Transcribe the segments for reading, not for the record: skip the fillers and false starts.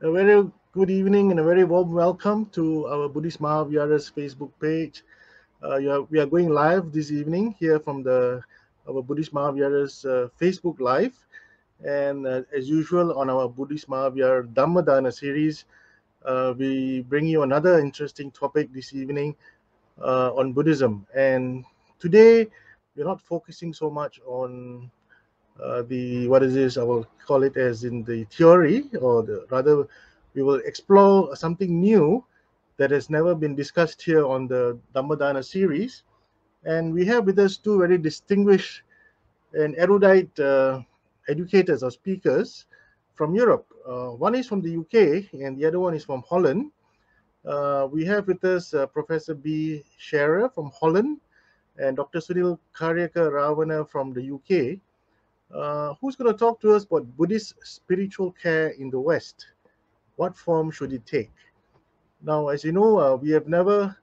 A very good evening and a very warm welcome to our Buddhist Mahavyara's Facebook page. We are going live this evening here from our Buddhist Mahavyara's Facebook Live. And as usual, on our Buddhist Mahavyara Dhammadana series, we bring you another interesting topic this evening on Buddhism. And today, we're not focusing so much on I will call it as in the theory, rather, we will explore something new that has never been discussed here on the Dhammadana series. And we have with us two very distinguished and erudite educators or speakers from Europe. One is from the UK and the other one is from Holland. We have with us Professor B. Scherer from Holland and Dr. Sunil Kariyakarawana from the UK. Who's going to talk to us about Buddhist spiritual care in the West? What form should it take? Now, as you know, we have never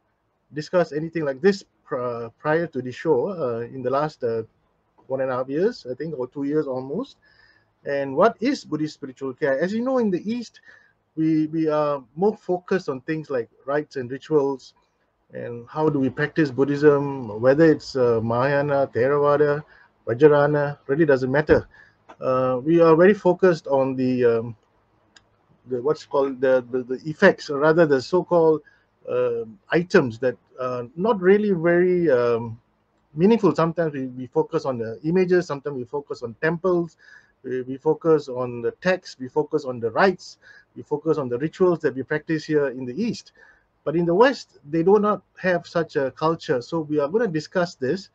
discussed anything like this prior to the show in the last 1.5 years, I think, or 2 years almost. And what is Buddhist spiritual care? As you know, in the East, we are more focused on things like rites and rituals and how do we practice Buddhism, whether it's Mahayana, Theravada, Vajrayana, really doesn't matter. We are very focused on what's called the effects, or rather the so-called items that are not really very meaningful. Sometimes we focus on the images, sometimes we focus on temples, we focus on the text, we focus on the rites, we focus on the rituals that we practice here in the East. But in the West, they do not have such a culture. So we are going to discuss this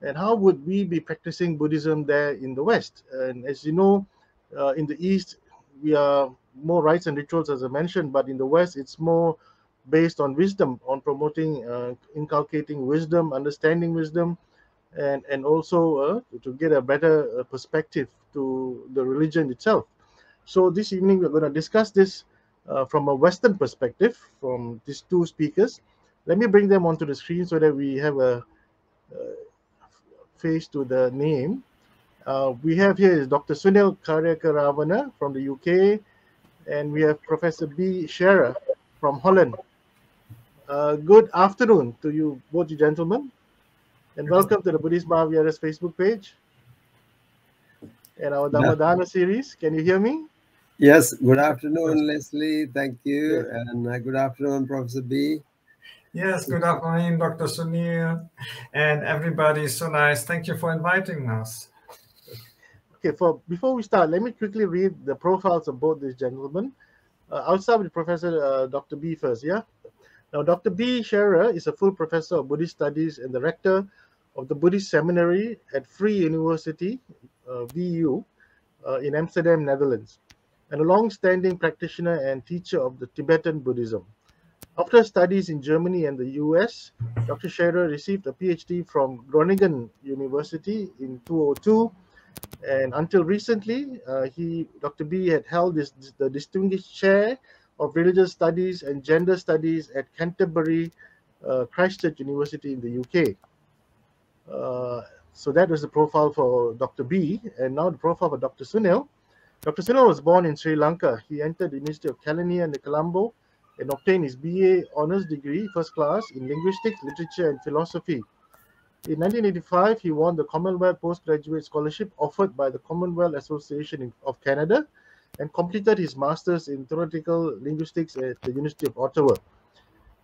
and how would we be practicing Buddhism there in the West. And as you know, in the East, we are more rites and rituals, as I mentioned, but in the West, it's more based on wisdom, on promoting, inculcating wisdom, understanding wisdom, and also to get a better perspective to the religion itself. So this evening, we're going to discuss this from a Western perspective from these two speakers. Let me bring them onto the screen so that we have a face to the name. We have here is Dr. Sunil Kariyakarawana from the UK, and we have Professor B. Scherer from Holland. Good afternoon to you, both you gentlemen, and welcome to the Buddhist Mahavyara's Facebook page and our Dhammadana series. Can you hear me? Yes, good afternoon, Leslie. Thank you. Yes. And good afternoon, Professor B. Yes, good afternoon, Dr. Sunil, and everybody. So nice. Thank you for inviting us. Okay, before we start, let me quickly read the profiles of both these gentlemen. I'll start with Professor Dr. B first, yeah? Now, Dr. B. Scherer is a full professor of Buddhist studies and the rector of the Buddhist Seminary at Free University, VU, in Amsterdam, Netherlands, and a long-standing practitioner and teacher of the Tibetan Buddhism. After studies in Germany and the US, Dr. Scherer received a PhD from Groningen University in 2002, and until recently, Dr. B had held the Distinguished Chair of Religious Studies and Gender Studies at Canterbury Christchurch University in the UK. So that was the profile for Dr. B, and now the profile for Dr. Sunil. Dr. Sunil was born in Sri Lanka. He entered the University of Kelaniya in Colombo and obtained his BA Honours degree, first class, in Linguistics, Literature and Philosophy. In 1985, he won the Commonwealth Postgraduate Scholarship offered by the Commonwealth Association of Canada and completed his Master's in Theoretical Linguistics at the University of Ottawa.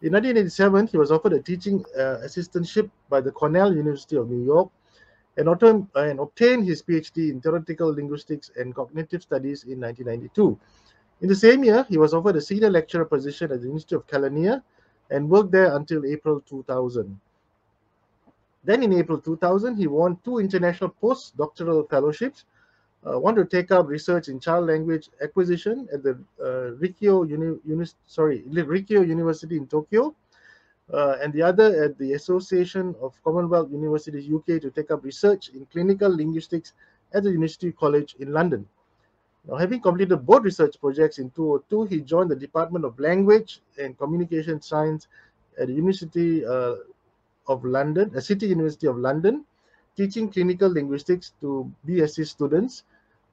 In 1987, he was offered a teaching assistantship by the Cornell University of New York and obtained his PhD in Theoretical Linguistics and Cognitive Studies in 1992. In the same year, he was offered a senior lecturer position at the University of Kelaniya and worked there until April 2000. Then in April 2000, he won 2 international postdoctoral fellowships, one to take up research in child language acquisition at the Rikyo University in Tokyo, and the other at the Association of Commonwealth Universities UK to take up research in clinical linguistics at the University College in London. Now, having completed both research projects in 2002, he joined the Department of Language and Communication Science at the University of London, a City University of London, teaching clinical linguistics to BSc students.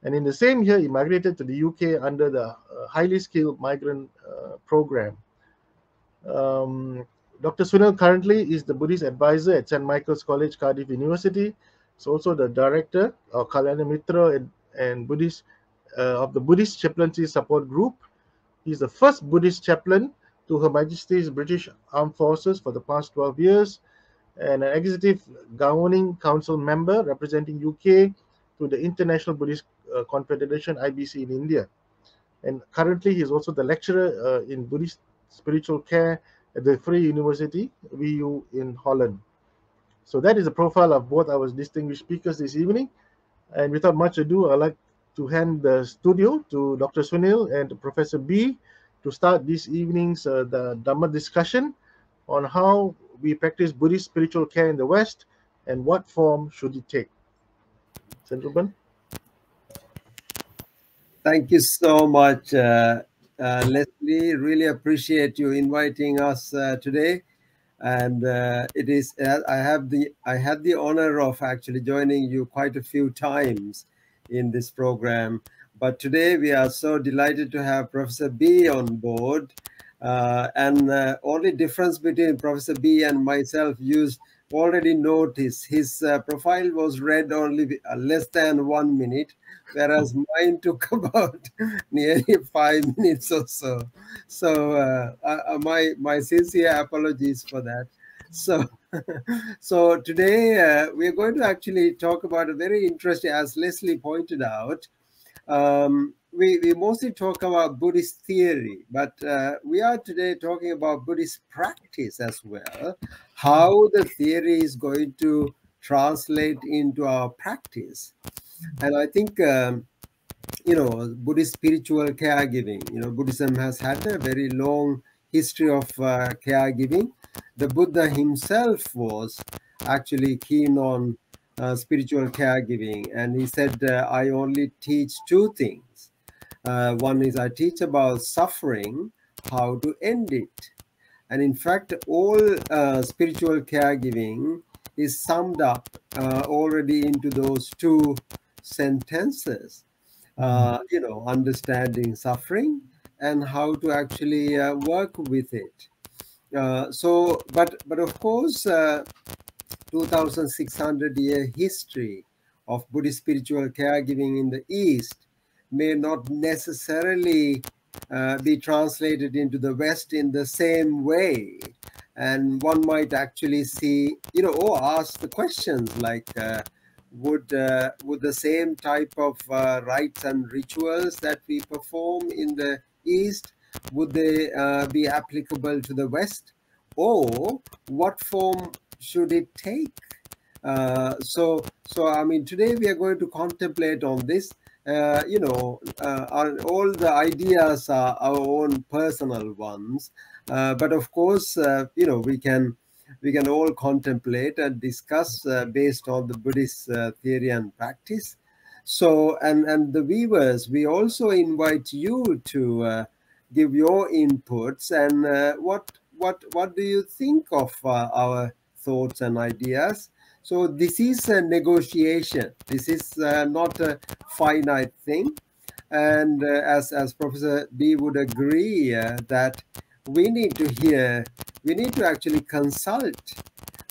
And in the same year, he migrated to the UK under the highly skilled migrant program. Dr. Sunil currently is the Buddhist advisor at St. Michael's College, Cardiff University. He's also the director of Kalyana Mitra and Buddhist of the Buddhist Chaplaincy Support Group. He's the first Buddhist chaplain to Her Majesty's British Armed Forces for the past 12 years, and an executive governing council member representing UK to the International Buddhist Confederation, IBC, in India. And currently he is also the lecturer in Buddhist spiritual care at the Free University, VU, in Holland. So that is a profile of both our distinguished speakers this evening. And without much ado, I'd like to hand the studio to Dr. Sunil and Professor B to start this evening's the Dhamma discussion on how we practice Buddhist spiritual care in the West and what form should it take. Gentlemen. Thank you so much, Leslie. Really appreciate you inviting us today. And it is I had the honor of actually joining you quite a few times in this program, but today we are so delighted to have Professor B on board. And only difference between Professor B and myself, you already noticed his profile was read only less than 1 minute, whereas mine took about nearly 5 minutes or so. So my sincere apologies for that. So, so today we are going to actually talk about a very interesting, as Leslie pointed out, we mostly talk about Buddhist theory, but we are today talking about Buddhist practice as well, how the theory is going to translate into our practice. And I think, Buddhist spiritual caregiving, Buddhism has had a very long history of caregiving. The Buddha himself was actually keen on spiritual caregiving, and he said, I only teach two things. One is I teach about suffering, how to end it. And in fact, all spiritual caregiving is summed up already into those two sentences, understanding suffering and how to actually work with it. But of course, 2,600-year history of Buddhist spiritual caregiving in the East may not necessarily be translated into the West in the same way. And one might actually see, or ask the questions like, would the same type of rites and rituals that we perform in the East, would they be applicable to the West? Or what form should it take? So I mean, today we are going to contemplate on this. All the ideas are our own personal ones, but of course, we can all contemplate and discuss based on the Buddhist theory and practice. So, and the viewers, we also invite you to give your inputs and what do you think of our thoughts and ideas. So this is a negotiation. This is not a finite thing. And as Professor B would agree that we need to actually consult,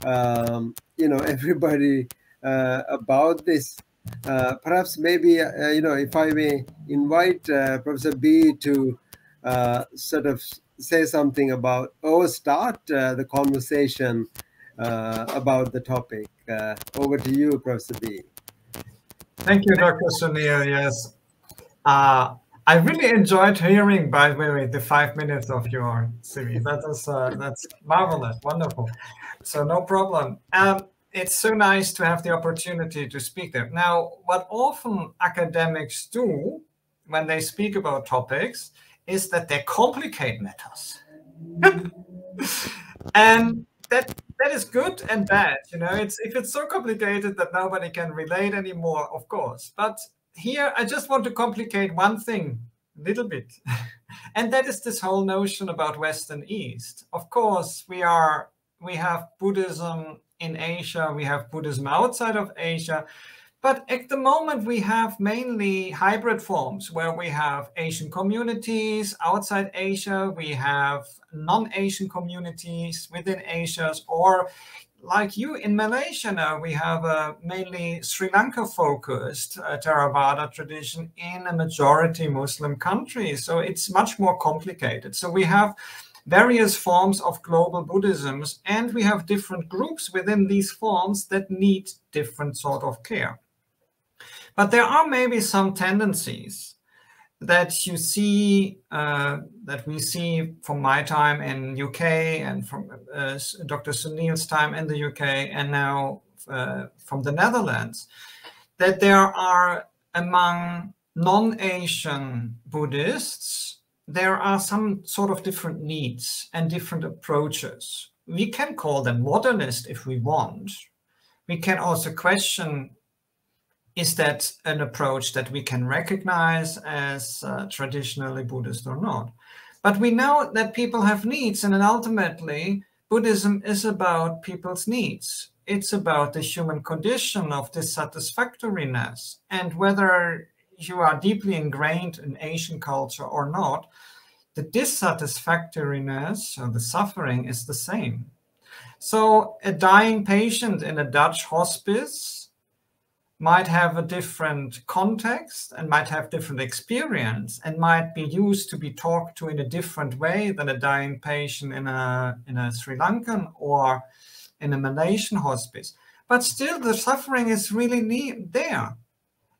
everybody about this. Perhaps maybe, if I may invite Professor B to sort of say something about, or start the conversation about the topic. Over to you, Professor B. Thank you, Dr. Sunil. Yes. I really enjoyed hearing, by the way, the 5 minutes of your CV. That's marvelous, wonderful. So no problem. It's so nice to have the opportunity to speak there. Now, what often academics do when they speak about topics is that they complicate matters. And that is good and bad. If it's so complicated that nobody can relate anymore, of course. But here, I just want to complicate one thing a little bit. And that is this whole notion about West and East. Of course, we have Buddhism in Asia, we have Buddhism outside of Asia, But at the moment, we have mainly hybrid forms where we have Asian communities outside Asia, we have non-Asian communities within Asia, or like you in Malaysia now, we have a mainly Sri Lanka-focused Theravada tradition in a majority Muslim country. So it's much more complicated. So we have various forms of global Buddhisms, and we have different groups within these forms that need different sort of care. But there are maybe some tendencies that you see, that we see from my time in UK and from Dr. Sunil's time in the UK and now from the Netherlands, that there are among non-Asian Buddhists, there are some sort of different needs and different approaches. We can call them modernist if we want. We can also question, is that an approach that we can recognize as traditionally Buddhist or not? But we know that people have needs, and then ultimately Buddhism is about people's needs. It's about the human condition of dissatisfactoriness, and whether you are deeply ingrained in Asian culture or not, the dissatisfactoriness or the suffering is the same. So a dying patient in a Dutch hospice might have a different context and might have different experience and might be used to be talked to in a different way than a dying patient in a Sri Lankan or in a Malaysian hospice. But still the suffering is really there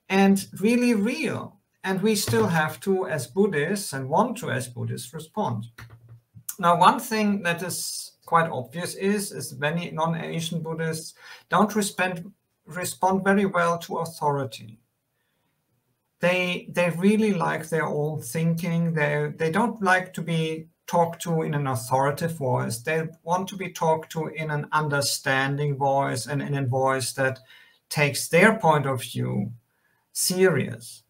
and really real. And we still have to, as Buddhists, and want to, as Buddhists, respond. Now, one thing that is quite obvious is many non-Asian Buddhists don't respond very well to authority. They really like their own thinking. They don't like to be talked to in an authoritative voice. They want to be talked to in an understanding voice and in a voice that takes their point of view serious.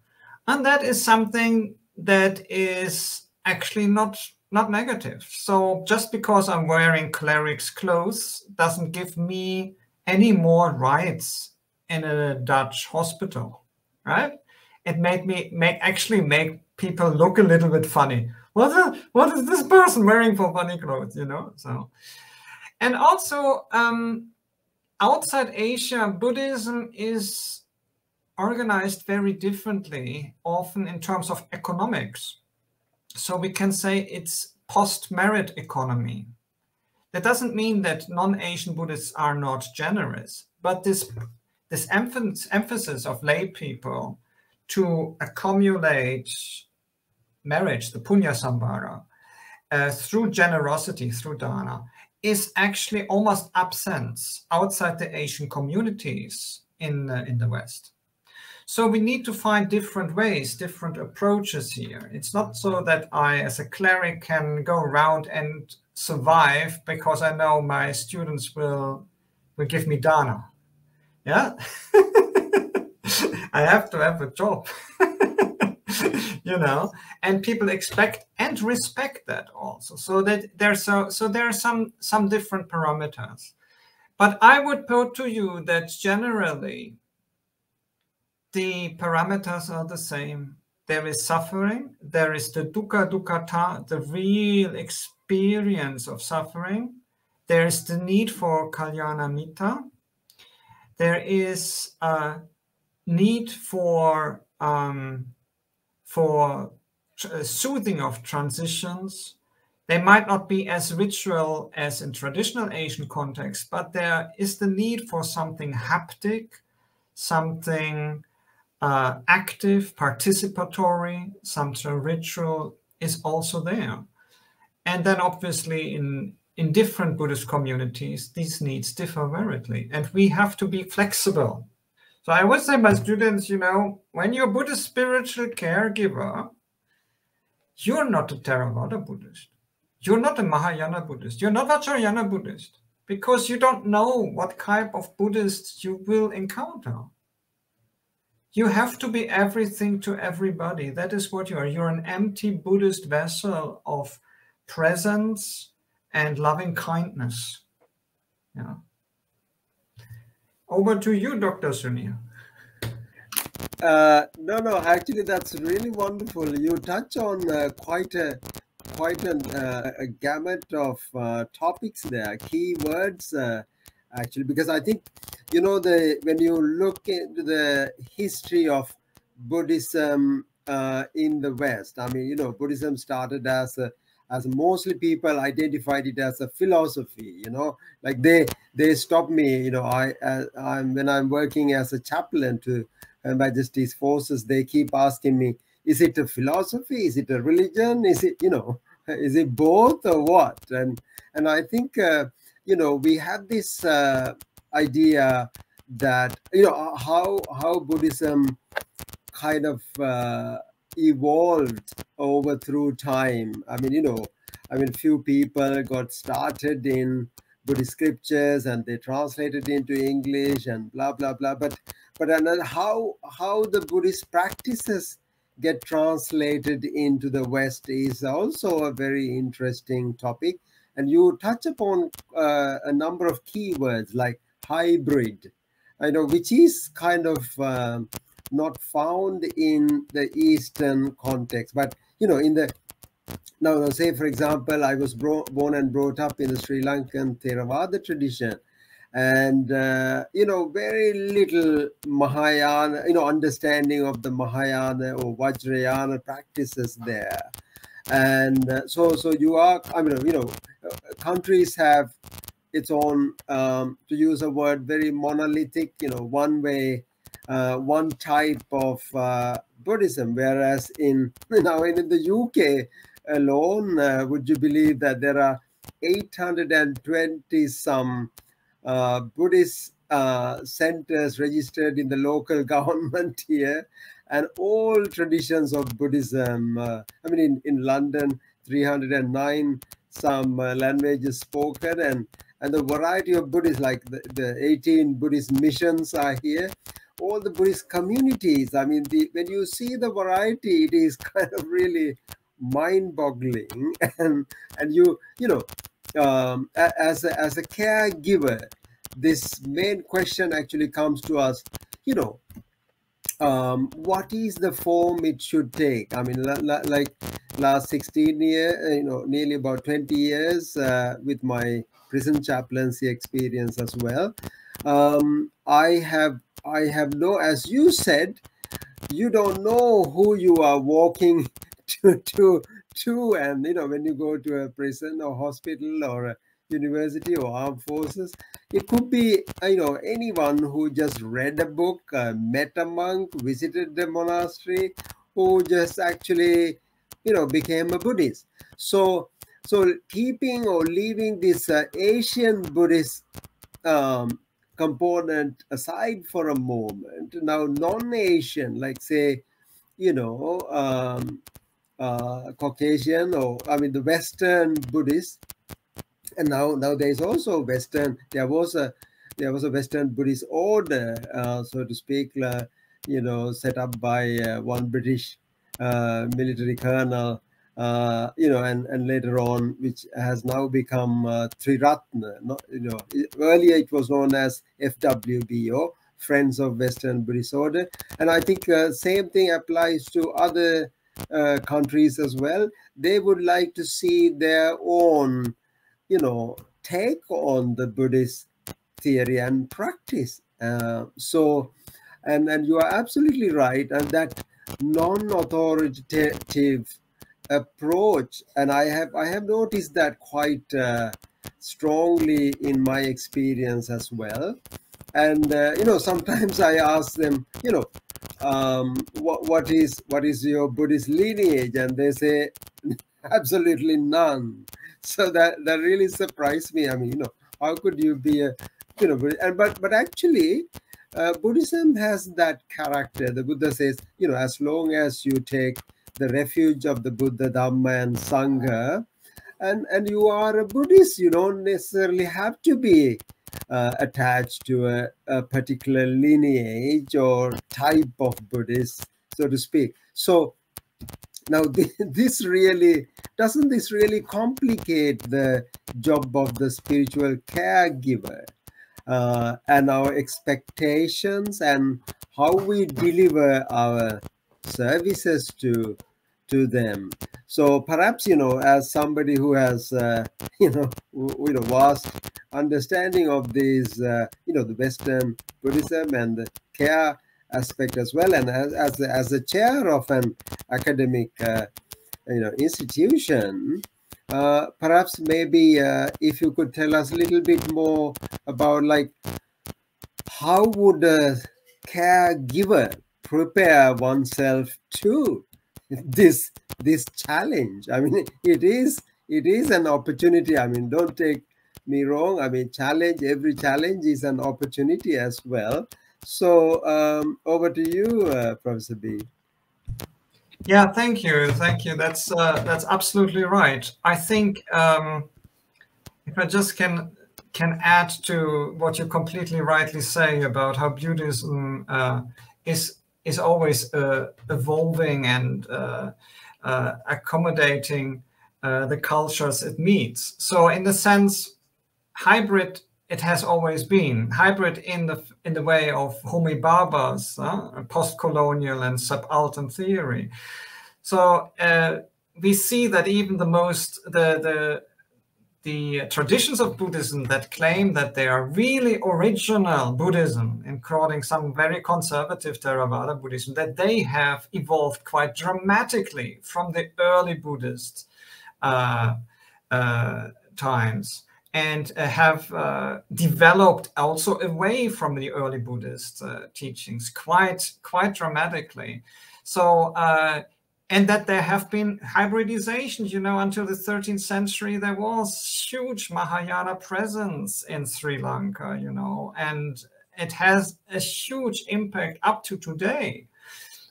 And that is something that is actually not negative. So just because I'm wearing cleric's clothes doesn't give me any more rights in a Dutch hospital, right? It actually make people look a little bit funny. What is this person wearing for funny clothes, you know? So, and also outside Asia, Buddhism is organized very differently, often in terms of economics. So we can say it's post-merit economy. That doesn't mean that non-Asian Buddhists are not generous, but this emphasis of lay people to accumulate marriage, the punya sambhara, through generosity, through dana, is actually almost absent outside the Asian communities in the West. So we need to find different ways, different approaches here. It's not so that I, as a cleric, can go around and survive because I know my students will give me dana. Yeah, I have to have a job, you know, and people expect and respect that also. So that there are some different parameters. But I would put to you that generally the parameters are the same. There is suffering. There is the dukkha dukkata, the real experience of suffering. There is the need for kalyana mitta. There is a need for soothing of transitions. They might not be as ritual as in traditional Asian context, but there is the need for something haptic, something active, participatory, something ritual is also there. And then obviously in different Buddhist communities, these needs differ greatly, and we have to be flexible. So I would say my students, you know, when you're a Buddhist spiritual caregiver, you're not a Theravada Buddhist. You're not a Mahayana Buddhist. You're not a Vajrayana Buddhist, because you don't know what type of Buddhists you will encounter. You have to be everything to everybody. That is what you are. You're an empty Buddhist vessel of presence and loving kindness. Yeah. Over to you, Dr. Sunil. No, actually, that's really wonderful. You touch on a gamut of topics there, keywords, actually, because I think, you know, when you look into the history of Buddhism in the West, I mean, you know, Buddhism started as mostly people identified it as a philosophy, you know, like they stop me, you know, when I'm working as a chaplain to Her Majesty's forces, they keep asking me, is it a philosophy? Is it a religion? Is it, you know, is it both or what? And I think, you know, we have this idea that, you know, how Buddhism kind of evolved over through time. I mean, you know, I mean, few people got started in Buddhist scriptures and they translated into English and blah blah blah. But another, how the Buddhist practices get translated into the West is also a very interesting topic. And you touch upon a number of keywords like hybrid, I know, which is kind of not found in the Eastern context. But, you know, in the now, say, for example, I was born and brought up in the Sri Lankan Theravada tradition. And, you know, very little Mahayana, you know, understanding of the Mahayana or Vajrayana practices there. And so you are, I mean, you know, countries have its own, to use a word, very monolithic, you know, one way, one type of Buddhism. Whereas now in the UK alone, would you believe that there are 820 some Buddhist centers registered in the local government here, and all traditions of Buddhism. I mean, in London, 309 some languages spoken, and the variety of Buddhists, like the 18 Buddhist missions are here. All the Buddhist communities. I mean, when you see the variety, it is kind of really mind-boggling. And you know, as a caregiver, this main question actually comes to us, you know, what is the form it should take? I mean, like last 16 years, you know, nearly about 20 years with my prison chaplaincy experience as well. I have no, as you said, you don't know who you are walking to, and, you know, when you go to a prison or hospital or a university or armed forces, it could be, you know, anyone who just read a book, met a monk, visited the monastery, who just actually, you know, became a Buddhist. So keeping or leaving this Asian Buddhist component aside for a moment, now non-Asian, like, say, you know, Caucasian, or I mean the Western Buddhist, and now there's also Western. There was a Western Buddhist order, so to speak, you know, set up by one British military colonel, you know, and later on, which has now become Triratna. You know, earlier it was known as FWBO, Friends of Western Buddhist Order, and I think same thing applies to other countries as well. They would like to see their own, you know, take on the Buddhist theory and practice. So, and you are absolutely right, and that non-authoritative approach, and I have noticed that quite strongly in my experience as well. And you know, sometimes I ask them, you know, what is your Buddhist lineage, and they say absolutely none. So that really surprised me. I mean, you know, how could you be a, you know, and but actually Buddhism has that character. The Buddha says, you know, as long as you take the refuge of the Buddha, Dhamma, and Sangha, and you are a Buddhist, you don't necessarily have to be attached to a particular lineage or type of Buddhist, so to speak. So now, this really complicate the job of the spiritual caregiver? and our expectations and how we deliver our services to them. So perhaps, as somebody who has vast understanding of these the Western Buddhism and the care aspect as well, and as a chair of an academic institution, perhaps maybe if you could tell us a little bit more about, like, how would a caregiver prepare oneself to this challenge? I mean, it is an opportunity. I mean, don't take me wrong. I mean, every challenge is an opportunity as well. So over to you, Professor B. Yeah, thank you. That's absolutely right. I think if I just can add to what you completely rightly say about how Buddhism is always evolving and accommodating the cultures it meets. So in the sense, hybrid it has always been hybrid in the way of Homi Bhabha's post-colonial and subaltern theory. So we see that even the traditions of Buddhism that claim that they are really original Buddhism, including some very conservative Theravada Buddhism, that they have evolved quite dramatically from the early Buddhist times, and have developed also away from the early Buddhist teachings quite dramatically. So and that there have been hybridizations, until the 13th century, there was huge Mahayana presence in Sri Lanka, and it has a huge impact up to today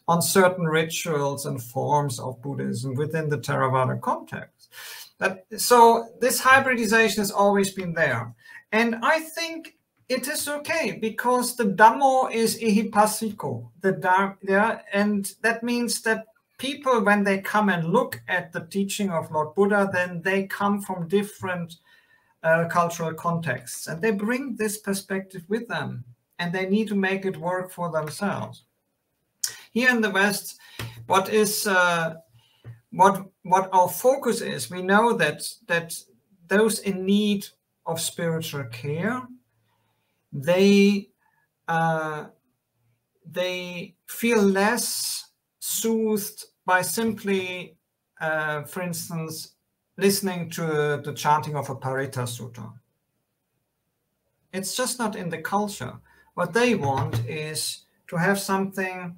on certain rituals and forms of Buddhism within the Theravada context. So this hybridization has always been there. And I think it is okay, because the Dhammo is ihipasiko. And that means that people, when they come and look at the teaching of Lord Buddha, then they come from different cultural contexts, and they bring this perspective with them, and they need to make it work for themselves. Here in the West, what our focus is, we know that those in need of spiritual care, they feel less soothed by simply, for instance, listening to the chanting of a Parita Sutta. It's just not in the culture. What they want is to have something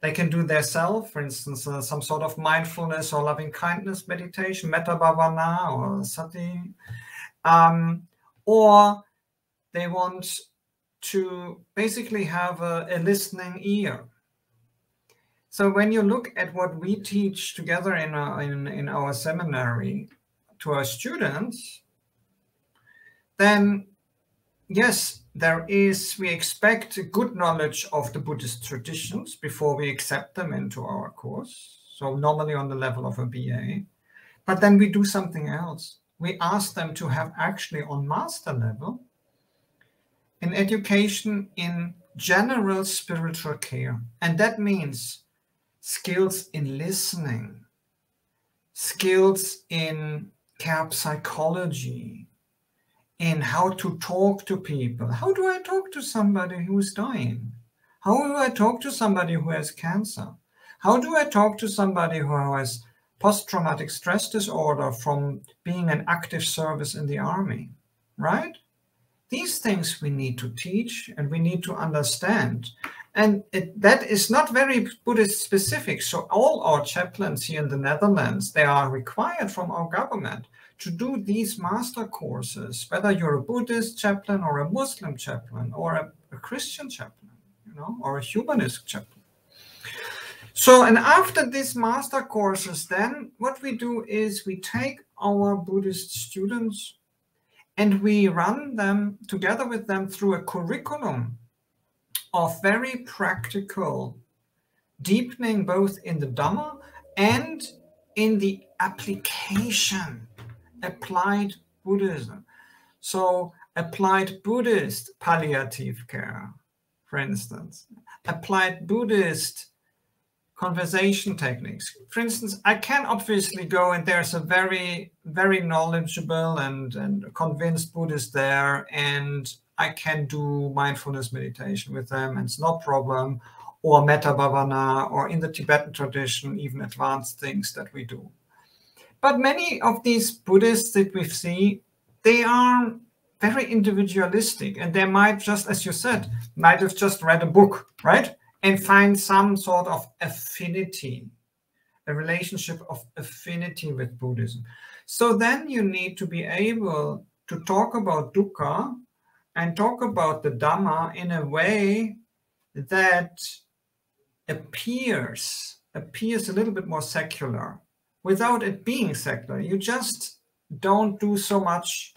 they can do themselves, for instance, some sort of mindfulness or loving kindness meditation, metta bhavana or sati, or they want to basically have a listening ear. So when you look at what we teach together in our seminary to our students, then yes, we expect a good knowledge of the Buddhist traditions before we accept them into our course. So normally on the level of a BA, but then we do something else. We ask them to have actually on master level an education in general spiritual care. And that means skills in listening, skills in care psychology, in how to talk to people. How do I talk to somebody who's dying? How do I talk to somebody who has cancer? How do I talk to somebody who has post-traumatic stress disorder from being an active service in the army, right? These things we need to teach and we need to understand. And that is not very Buddhist specific. So all our chaplains here in the Netherlands, they are required from our government to do these master courses, whether you're a Buddhist chaplain or a Muslim chaplain or a Christian chaplain, or a humanist chaplain. So, and after these master courses, then what we do is we take our Buddhist students and we run them together with them through a curriculum of very practical deepening, both in the Dhamma and in the applied Buddhism. So applied Buddhist palliative care, for instance, applied Buddhist conversation techniques. For instance, I can obviously go, and there's a very, very knowledgeable and convinced Buddhist there, and I can do mindfulness meditation with them, and it's no problem, or metta bhavana, or in the Tibetan tradition, even advanced things that we do. But many of these Buddhists that we see, they are very individualistic, and they might just, as you said, might have just read a book, right? And find some sort of affinity, a relationship of affinity with Buddhism. So then you need to be able to talk about dukkha and talk about the Dhamma in a way that appears a little bit more secular, without it being secular. You just don't do so much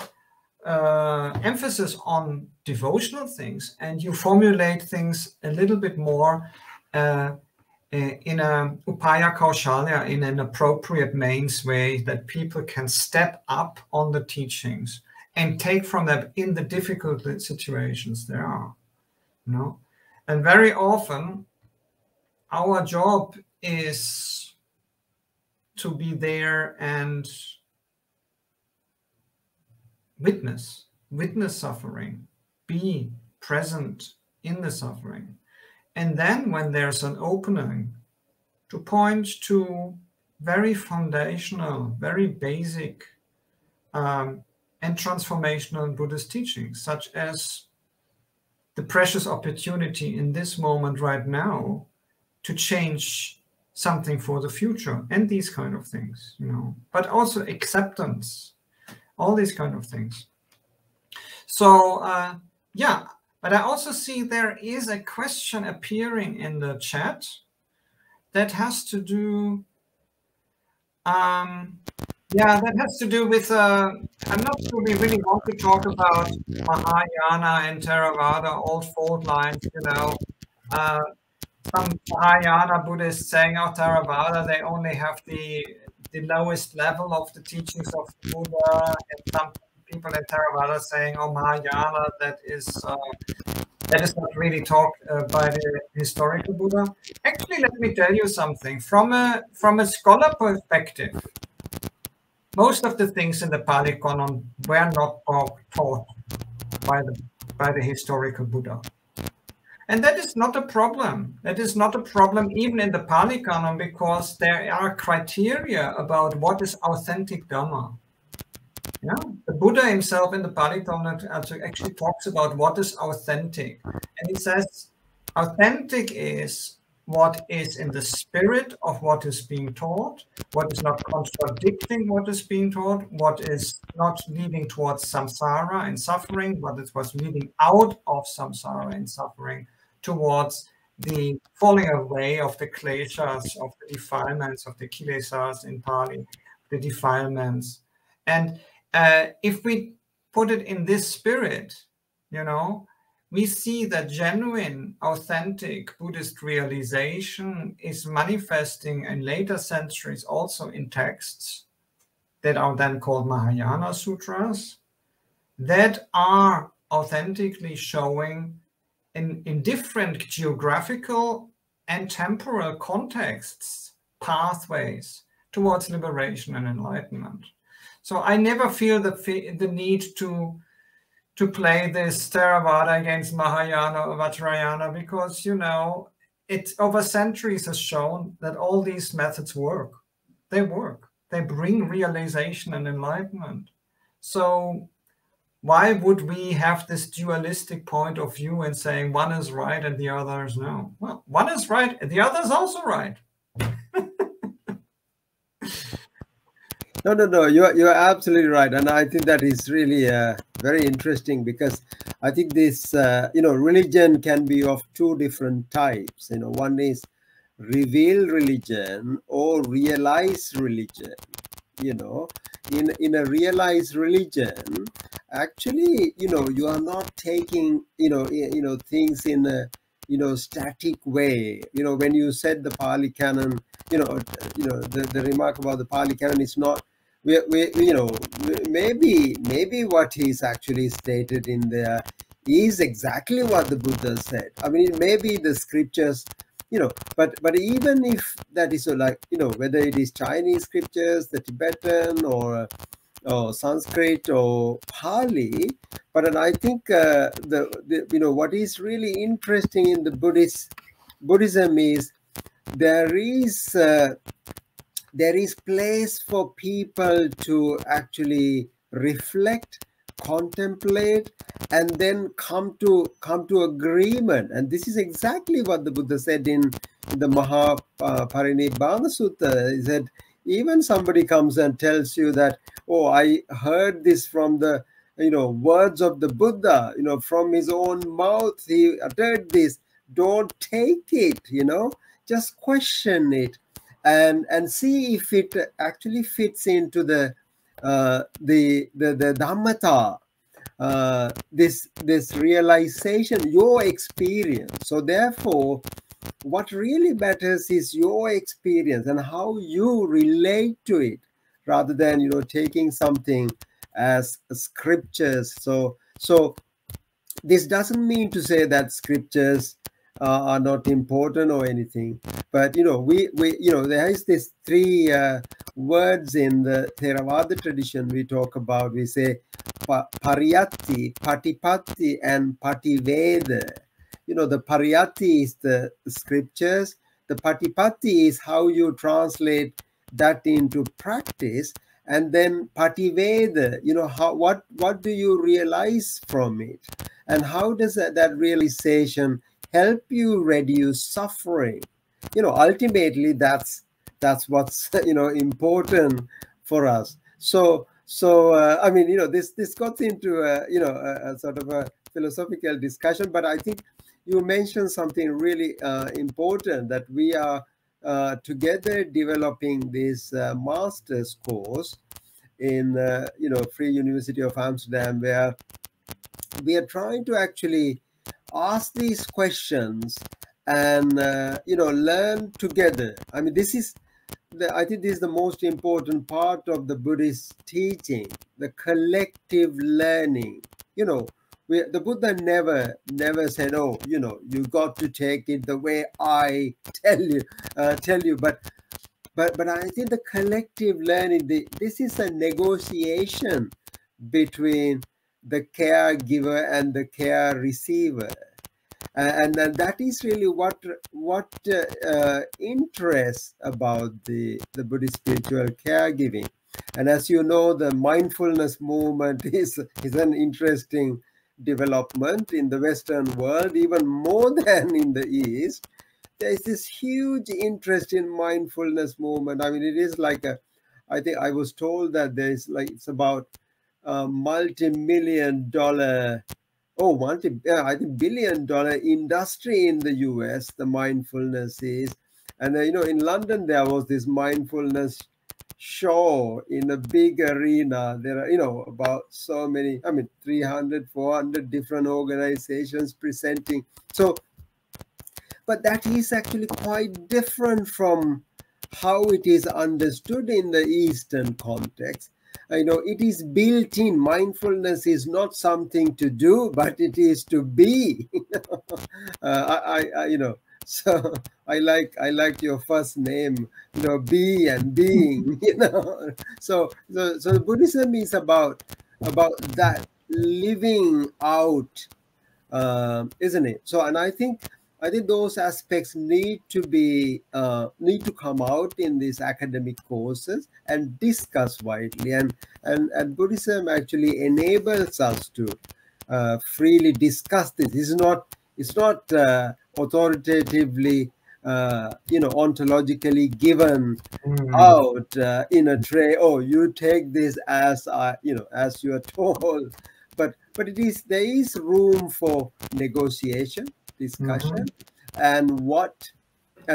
emphasis on devotional things, and you formulate things a little bit more in a upaya kaushalya, in an appropriate means way that people can step up on the teachings and take from them in the difficult situations there are. You know? And very often our job is to be there and witness suffering, be present in the suffering. And then when there's an opening, to point to very foundational, very basic and transformational Buddhist teachings, such as the precious opportunity in this moment right now to change something for the future, and these kind of things, you know, but also acceptance, all these kind of things. So yeah, but I also see there is a question appearing in the chat that has to do that has to do with I'm not sure we really want to talk about Mahayana and Theravada, old fault lines, you know. Some Mahayana Buddhists saying, oh, Theravada, they only have the lowest level of the teachings of the Buddha, and some people in Theravada saying, oh, Mahayana, that is not really taught by the historical Buddha. Actually, let me tell you something. From a scholar perspective, most of the things in the Pali Canon were not taught by the historical Buddha. And that is not a problem. That is not a problem even in the Pali Canon, because there are criteria about what is authentic Dhamma. Yeah? The Buddha himself in the Pali Canon actually talks about what is authentic. And he says authentic is what is in the spirit of what is being taught, what is not contradicting what is being taught, what is not leading towards samsara and suffering, but it was leading out of samsara and suffering, towards the falling away of the kleshas, of the defilements, of the kilesas in Pali, the defilements. And if we put it in this spirit, you know, we see that genuine, authentic Buddhist realization is manifesting in later centuries also in texts that are then called Mahayana Sutras, that are authentically showing in different geographical and temporal contexts pathways towards liberation and enlightenment. So I never feel the need to play this Theravada against Mahayana or Vajrayana, because, you know, it over centuries has shown that all these methods work. They work. They bring realization and enlightenment. So why would we have this dualistic point of view and saying one is right and the other is no? Well, one is right and the other is also right. No, you're absolutely right, and I think that is really very interesting, because I think this religion can be of two different types. You know, one is revealed religion or realized religion. You know, in a realized religion, actually, you know, you are not taking things in a static way. You know, when you said the Pali Canon, the remark about the Pali Canon is not, you know, maybe what he's actually stated in there is exactly what the Buddha said. I mean, maybe the scriptures, you know, but even if that is so, like, you know, whether it is Chinese scriptures, the Tibetan, or Sanskrit or Pali, but then I think the you know, what is really interesting in the Buddhism is there is place for people to actually reflect, contemplate, and then come to agreement. And this is exactly what the Buddha said in the Parinibbana Sutta. He said, even somebody comes and tells you that, oh, I heard this from the, you know, words of the Buddha, you know, from his own mouth he uttered this, don't take it, you know, just question it and see if it actually fits into the Dhammata, this realization, your experience. So therefore, what really matters is your experience and how you relate to it, rather than, you know, taking something as scriptures. So this doesn't mean to say that scriptures are not important or anything, but, you know, we you know, there is this three words in the Theravada tradition we talk about. We say pariyatti, patipatti, and pativeda. You know, the pariyatti is the scriptures, the patipatti is how you translate that into practice, and then pativeda, you know, how what do you realize from it, and how does that realization help you reduce suffering? You know, ultimately that's what's, you know, important for us. So I mean, you know, this got into you know, a sort of a philosophical discussion, but I think you mentioned something really important, that we are together developing this master's course in you know, Free University of Amsterdam, where we are trying to actually ask these questions and you know, learn together. I mean, this is I think this is the most important part of the Buddhist teaching, the collective learning. You know, the Buddha never said, oh, you know, you got to take it the way I tell you, but I think the collective learning, this is a negotiation between the caregiver and the care receiver. And that is really what interests about the Buddhist spiritual caregiving. And as you know, the mindfulness movement is an interesting development in the Western world, even more than in the East. There is this huge interest in mindfulness movement. I mean, it is like I think I was told that there is, like, it's about a multi-million-dollar, I think billion-dollar industry in the US, the mindfulness is. And you know, in London there was this mindfulness show in a big arena. There are, you know, about so many, I mean, 300, 400 different organizations presenting. So, but that is actually quite different from how it is understood in the Eastern context. You know, it is built in. Mindfulness is not something to do, but it is to be. You know, so I liked your first name, you know, be and being. You know, so Buddhism is about that living out, isn't it? So, and I think those aspects need to come out in these academic courses and discuss widely, and Buddhism actually enables us to freely discuss this. It's not authoritatively you know, ontologically given out in a tray. Oh, you take this as you know, as you are told. But there is room for negotiation, discussion, and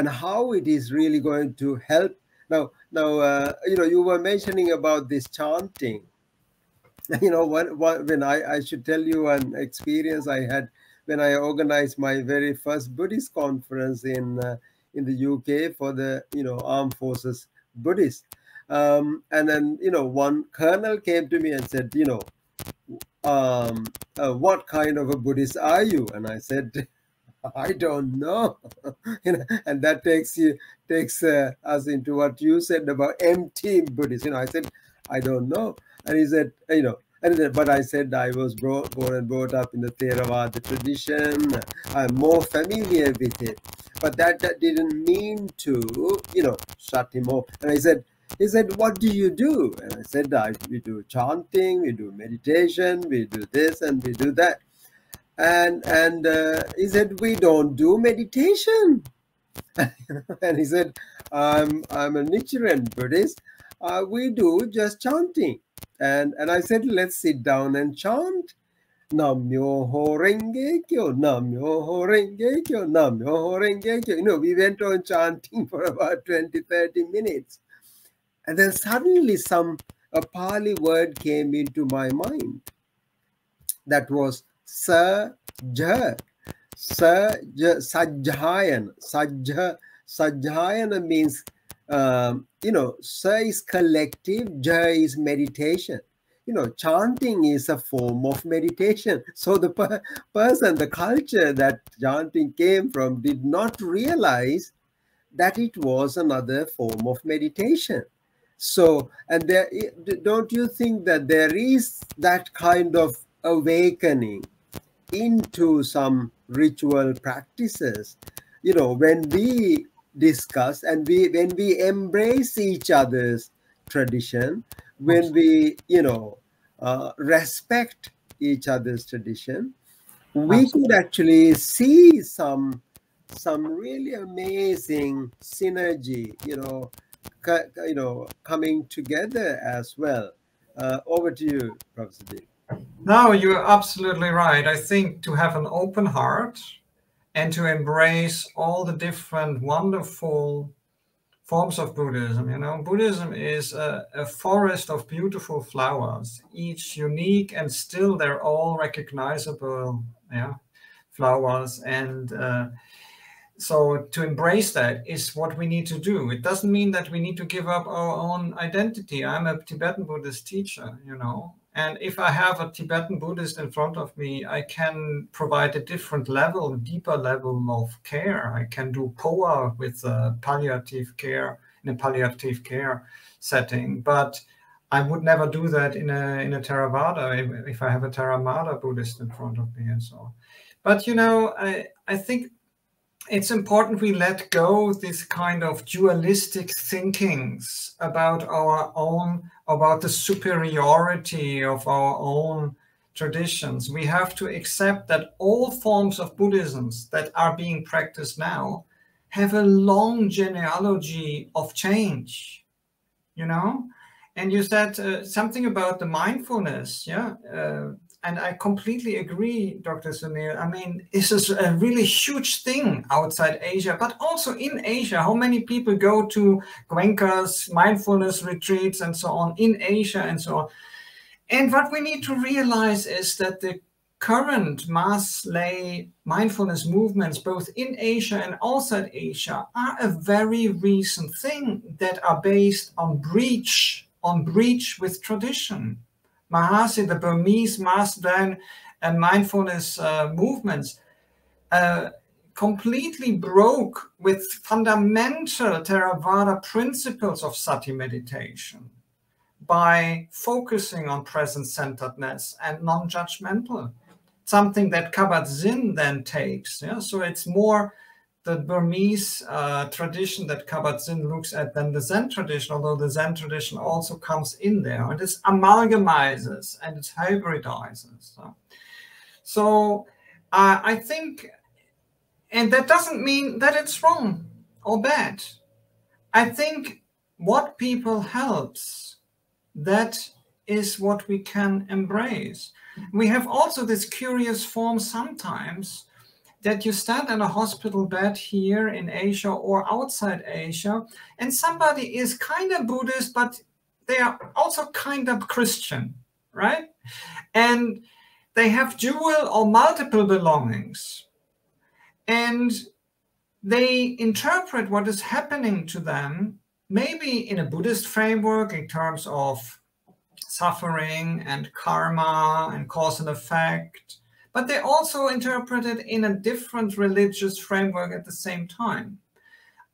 how it is really going to help. Now, you know, you were mentioning about this chanting. You know, when I should tell you an experience I had when I organized my very first Buddhist conference in the UK for the, you know, Armed Forces Buddhists. And then, one colonel came to me and said, what kind of a Buddhist are you? And I said, I don't know. And that takes us into what you said about empty Buddhist. I said, I don't know. And he said, but I said I was born and brought up in the Theravada tradition. I'm more familiar with it. But that didn't mean to, shut him off. And he said, what do you do? And I said, we do chanting, we do meditation, we do this and we do that. And he said, we don't do meditation. And he said, I'm a Nichiren Buddhist. We do just chanting. And I said, let's sit down and chant. Nam Myoho Renge Kyo, Nam Myoho Renge Kyo, Nam Myoho Renge Kyo. We went on chanting for about 20-30 minutes. And then suddenly a Pali word came into my mind. That was Sajja. Sajjayana. Sajjayana means, Sa is collective, Ja is meditation. Chanting is a form of meditation. So the person, the culture that chanting came from did not realize that it was another form of meditation. So, and don't you think that there is that kind of awakening into some ritual practices, when we discuss and when we embrace each other's tradition, when we, respect each other's tradition, we could actually see some really amazing synergy, coming together as well. Over to you, Professor D. No, you're absolutely right. I think to have an open heart and to embrace all the different wonderful forms of Buddhism. Buddhism is a forest of beautiful flowers, each unique, and still they're all recognizable flowers. And so to embrace that is what we need to do. It doesn't mean that we need to give up our own identity. I'm a Tibetan Buddhist teacher, and if I have a Tibetan Buddhist in front of me, I can provide a different level, deeper level of care. I can do POA with palliative care, in a palliative care setting, but I would never do that in a Theravada if I have a Theravada Buddhist in front of me and so on. But, I think it's important we let go this kind of dualistic thinkings about about the superiority of our own traditions. We have to accept that all forms of Buddhisms that are being practiced now have a long genealogy of change, And you said something about the mindfulness, and I completely agree, Dr. Sunil. I mean, this is a really huge thing outside Asia, but also in Asia. How many people go to Goenka's mindfulness retreats and so on in Asia and so on? And what we need to realize is that the current mass lay mindfulness movements, both in Asia and outside Asia, are a very recent thing that are based on breach with tradition. Mahasi, the Burmese mass then and mindfulness movements completely broke with fundamental Theravada principles of sati meditation by focusing on present-centeredness and non-judgmental, something that Kabat-Zinn then takes. So it's more the Burmese tradition that Kabat-Zinn looks at than the Zen tradition, although the Zen tradition also comes in there. And it amalgamizes and it hybridizes. So I think, and that doesn't mean that it's wrong or bad. I think what people helps, that is what we can embrace. We have also this curious form sometimes that you stand in a hospital bed here in Asia or outside Asia, and somebody is kind of Buddhist, but they are also kind of Christian, right? And they have dual or multiple belongings. And they interpret what is happening to them maybe in a Buddhist framework in terms of suffering and karma and cause and effect, but they also interpret it in a different religious framework at the same time.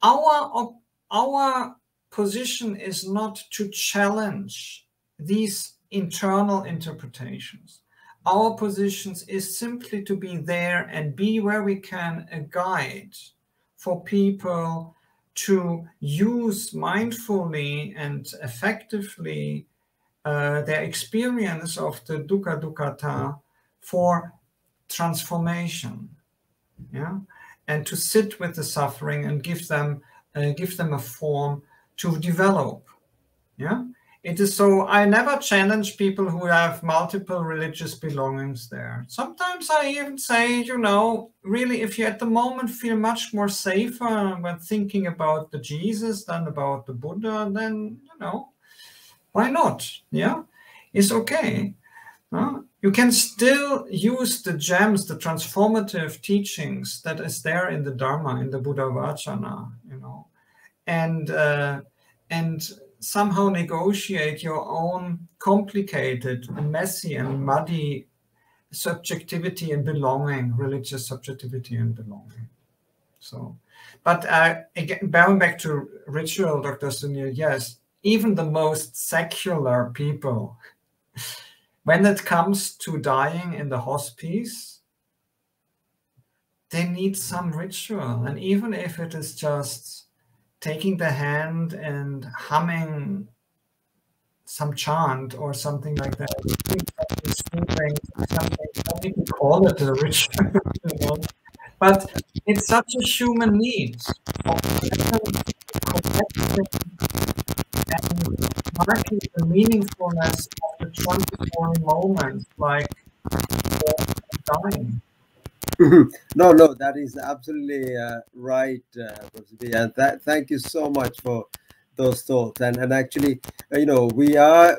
Our position is not to challenge these internal interpretations. Our position is simply to be there and be where we can a guide for people to use mindfully and effectively their experience of the dukkha dukkhata for transformation, yeah, and to sit with the suffering and give them a form to develop, yeah. It is so. I never challenge people who have multiple religious belongings there. Sometimes I even say, you know, really, if you at the moment feel much more safer when thinking about the Jesus than about the Buddha, then, you know, why not? Yeah, it's okay. You can still use the gems, the transformative teachings that is there in the Dharma, in the Buddha Vajana, you know, and somehow negotiate your own complicated, messy, and muddy subjectivity and belonging, religious subjectivity and belonging. So, but again, bowing back to ritual, Dr. Sunil, yes, even the most secular people, when it comes to dying in the hospice, they need some ritual. And even if it is just taking the hand and humming some chant or something like that, something you call it a ritual, you know? But it's such a human need of connecting and marking the meaningfulness of the transitory moments, like dying. No, no, that is absolutely right, Professor B. And thank you so much for those thoughts. And actually, you know, we are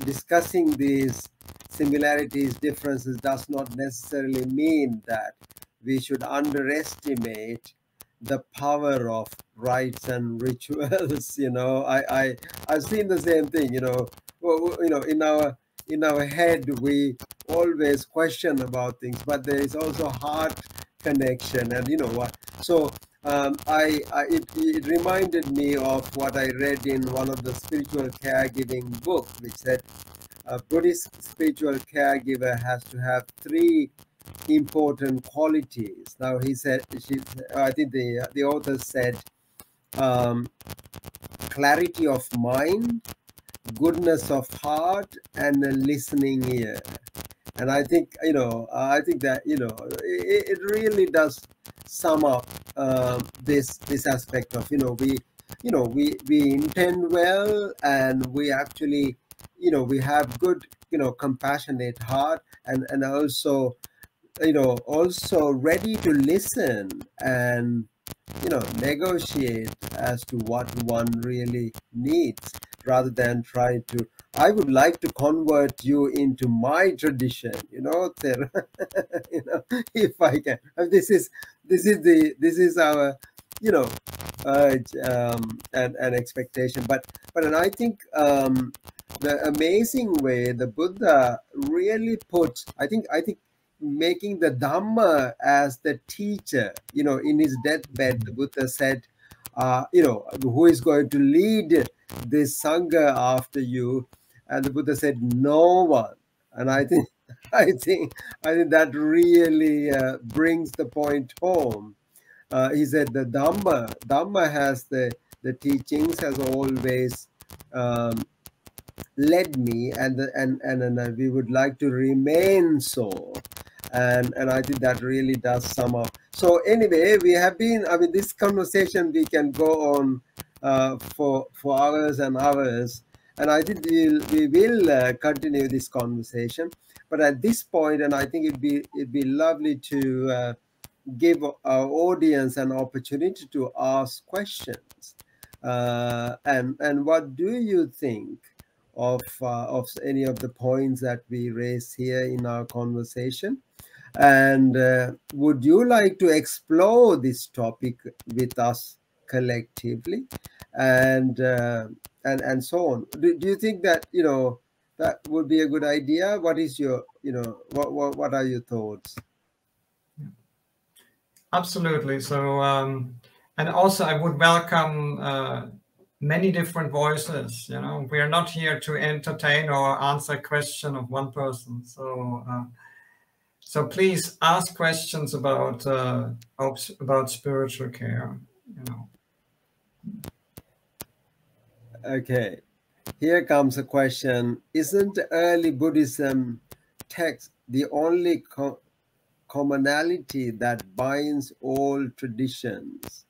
discussing these similarities, differences does not necessarily mean that we should underestimate the power of rites and rituals. You know, I've seen the same thing. You know, you know, in our head we always question about things, but there is also heart connection, and you know what. So it reminded me of what I read in one of the spiritual caregiving book, which said a Buddhist spiritual caregiver has to have 3 important qualities. Now he said, I think the author said, clarity of mind, goodness of heart, and a listening ear. And I think, you know, I think that, you know, it really does sum up this aspect of, you know, we intend well, and we actually, you know, we have good, you know, compassionate heart, and also, you know, also ready to listen and, you know, negotiate as to what one really needs, rather than try to, I would like to convert you into my tradition, you know, you know, if I can. This is our, you know, an expectation. But and I think the amazing way the Buddha really puts, I think making the Dhamma as the teacher, you know, in his deathbed, the Buddha said, you know, who is going to lead this Sangha after you? And the Buddha said, no one. And I think that really brings the point home. He said the Dhamma has the teachings, has always led me, and we would like to remain so. And I think that really does sum up. So anyway, we have been, I mean, this conversation, we can go on for hours and hours. And I think we will continue this conversation. But at this point, and I think it'd be lovely to give our audience an opportunity to ask questions. And what do you think of any of the points that we raise here in our conversation? And would you like to explore this topic with us collectively, and so on. Do you think that, you know, that would be a good idea? What is your, you know, what are your thoughts? Absolutely. So, and also I would welcome many different voices. You know, we are not here to entertain or answer a question of one person. So, so please ask questions about spiritual care. You know. Okay, here comes a question. Isn't early Buddhism text the only commonality that binds all traditions?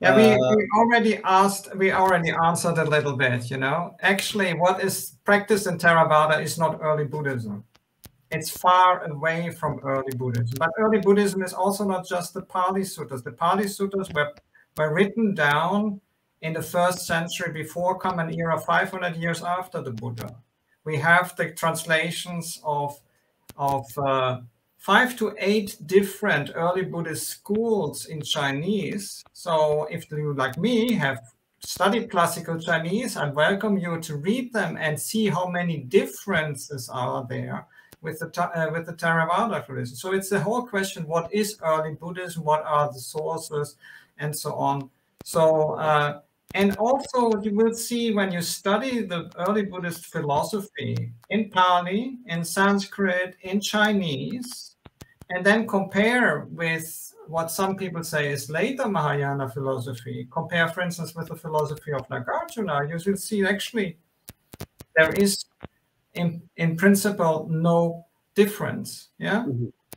Yeah, we already answered a little bit, you know. Actually, what is practiced in Theravada is not early Buddhism. It's far away from early Buddhism. But early Buddhism is also not just the Pali Suttas. The Pali Suttas were written down in the 1st century before Common Era, 500 years after the Buddha. We have the translations of 5 to 8 different early Buddhist schools in Chinese. So if you, like me, have studied classical Chinese, I welcome you to read them and see how many differences are there with the Theravada tradition. So it's the whole question: what is early Buddhism? What are the sources, and so on. So and also you will see when you study the early Buddhist philosophy in Pali, in Sanskrit, in Chinese, and then compare with what some people say is later Mahayana philosophy, compare, for instance, with the philosophy of Nagarjuna, you will see actually there is in principle no difference. Yeah.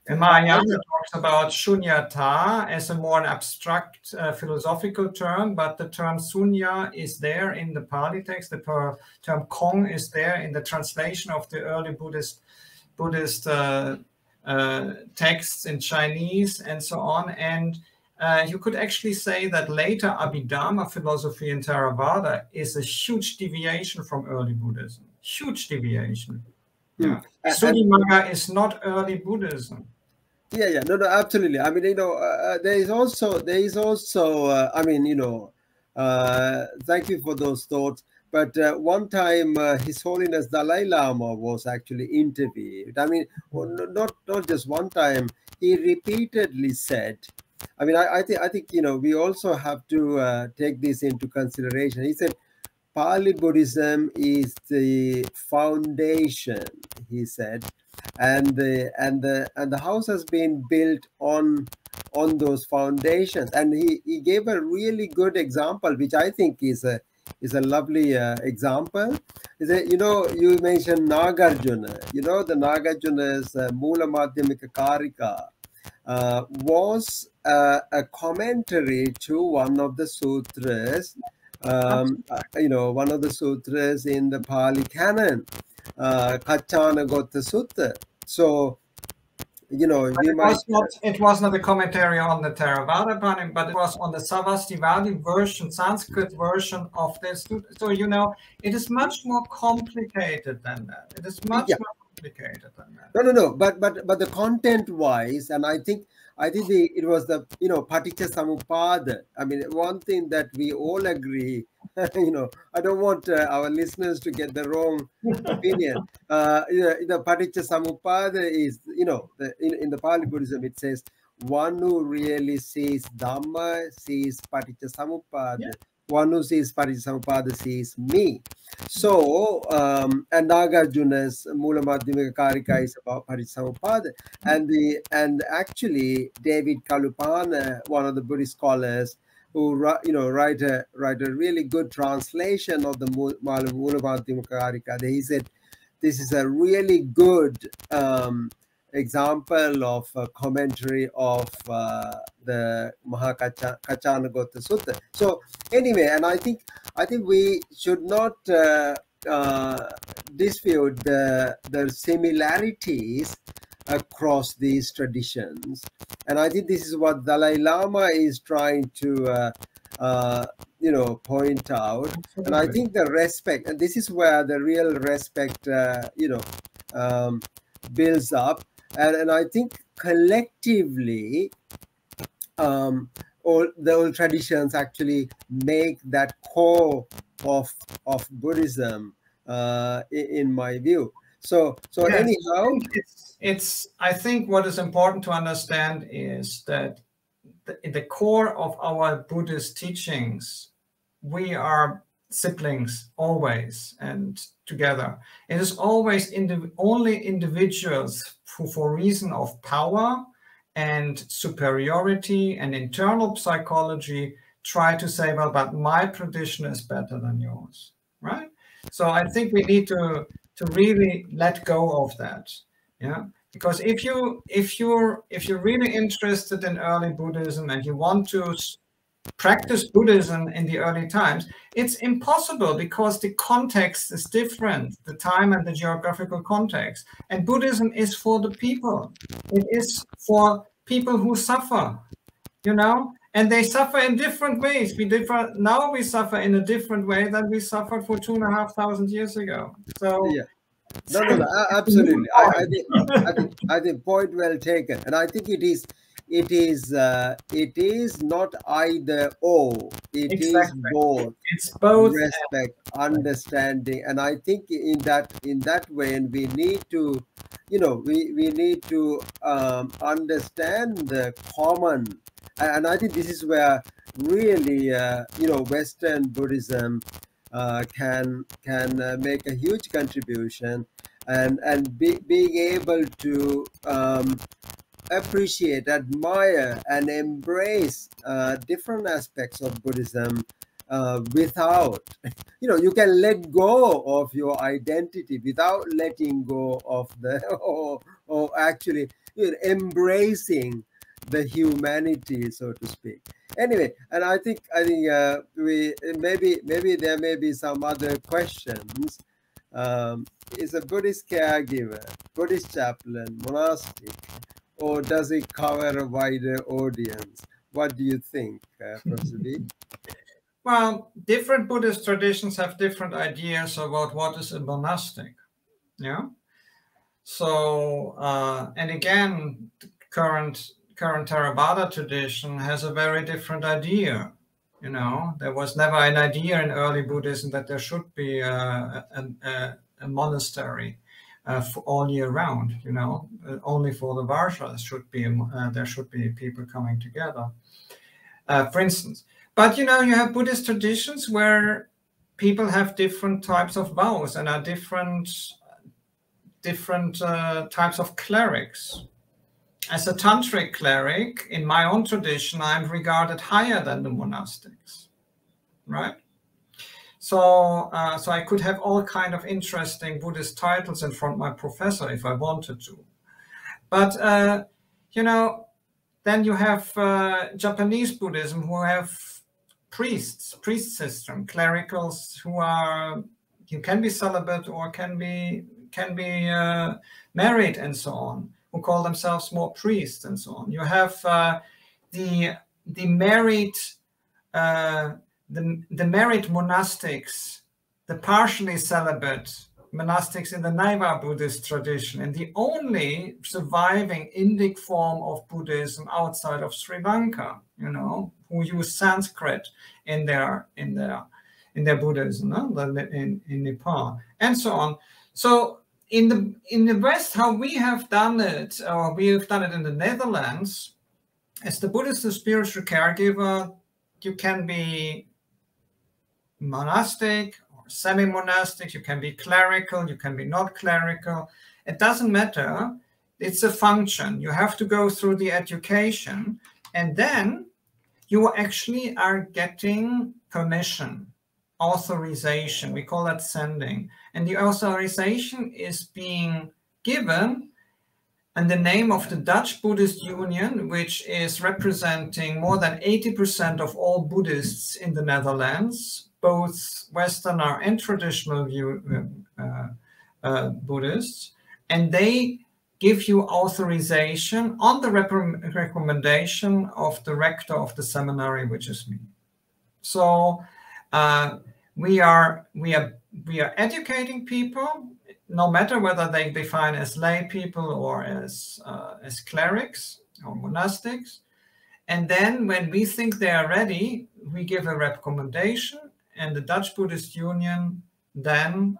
And Mahayana talks about shunyata as a more abstract philosophical term, but the term sunya is there in the Pali text. The term kong is there in the translation of the early Buddhist texts in Chinese, and so on. And you could actually say that later Abhidharma philosophy in Theravada is a huge deviation from early Buddhism. Huge deviation. Yeah. Sudhimagga is not early Buddhism. Yeah, no, absolutely. I mean, you know, there is also, I mean, you know, thank you for those thoughts. But one time, His Holiness Dalai Lama was actually interviewed. I mean, not just one time. He repeatedly said, I mean, I think, you know, we also have to take this into consideration. He said, Pali Buddhism is the foundation, he said, and the house has been built on those foundations. And he gave a really good example, which I think is a lovely example. Is that, you know, you mentioned Nagarjuna. You know, the Nagarjuna's Mula Madhyamika Karika was a commentary to one of the sutras. You know, one of the sutras in the Pali canon, Kachana Gota Sutta. So, you know, it was not a commentary on the Theravada Pali, but it was on the Savastivadi version, Sanskrit version of this. So, you know, it is much more complicated than that. It is much more complicated than that. No. But the content-wise, and I think it was the, you know, Paticca Samuppada. I mean, one thing that we all agree, you know, I don't want our listeners to get the wrong opinion. The Paticca Samuppada is, you know, in the Pali Buddhism, it says, one who really sees Dhamma sees Paticca Samuppada. Yeah. One who sees Paticca sees me. So, and Nagarjuna's Mula Madhyamika Karika is about Paticca. And actually, David Kalupana, one of the Buddhist scholars, who, you know, write a really good translation of the Mula Madhyamika Karika. He said, this is a really good example of a commentary of the Mahakachana Gota Sutta. So anyway, and I think we should not dispute the similarities across these traditions. And I think this is what Dalai Lama is trying to you know, point out. Absolutely. And I think the respect, and this is where the real respect you know, builds up. And I think collectively the old traditions actually make that core of Buddhism, in my view. So Yes, anyhow, I think what is important to understand is that in the core of our Buddhist teachings, we are siblings always and together. It is always only individuals who, for reason of power and superiority and internal psychology, try to say, well, but my tradition is better than yours, right? So I think we need to really let go of that, yeah. Because if you're really interested in early Buddhism and you want to practice Buddhism in the early times, it's impossible because the context is different, the time and the geographical context. And Buddhism is for the people. It is for people who suffer, you know, and they suffer in different ways. Now we suffer in a different way than we suffered for 2,500 years ago. So yeah. No, absolutely. I think point well taken, and I think it is not either or. It is exactly. both. It's both. Respect, understanding, and I think in that way, and we need to, we need to understand the common, and I think this is where really, Western Buddhism can make a huge contribution, and being able to appreciate, admire, and embrace different aspects of Buddhism without, you can let go of your identity without letting go of the, or actually embracing the humanity, so to speak. Anyway, and I think we maybe there may be some other questions. Is a Buddhist caregiver, Buddhist chaplain, monastic, or does it cover a wider audience? What do you think, Professor B? Well, different Buddhist traditions have different ideas about what is a monastic. Yeah. So, and again, the current Theravada tradition has a very different idea. You know, there was never an idea in early Buddhism that there should be a monastery for all year round. You know, only for the Varshas should be there should be people coming together. For instance, but you know, you have Buddhist traditions where people have different types of vows and are different types of clerics. As a tantric cleric, in my own tradition, I'm regarded higher than the monastics, right? So, so I could have all kind of interesting Buddhist titles in front of my professor if I wanted to. But, you know, then you have Japanese Buddhism who have priest system, clericals who are, you can be celibate or can be married and so on, who call themselves more priests and so on. You have the married monastics, the partially celibate monastics in the Naiva Buddhist tradition, and the only surviving Indic form of Buddhism outside of Sri Lanka, you know, who use Sanskrit in their Buddhism, no? in Nepal, and so on. So in the West, how we have done it, or we have done it in the Netherlands, as the Buddhist spiritual caregiver, you can be monastic or semi-monastic, you can be clerical, you can be not clerical. It doesn't matter. It's a function. You have to go through the education, and then you actually are getting permission, authorization. We call that sending. And the authorization is being given in the name of the Dutch Buddhist Union, which is representing more than 80% of all Buddhists in the Netherlands, both Westerner and traditional Buddhists. And they give you authorization on the recommendation of the rector of the seminary, which is me. So we are educating people, no matter whether they define as lay people or as clerics or monastics, And then when we think they are ready, we give a recommendation, and the Dutch Buddhist Union then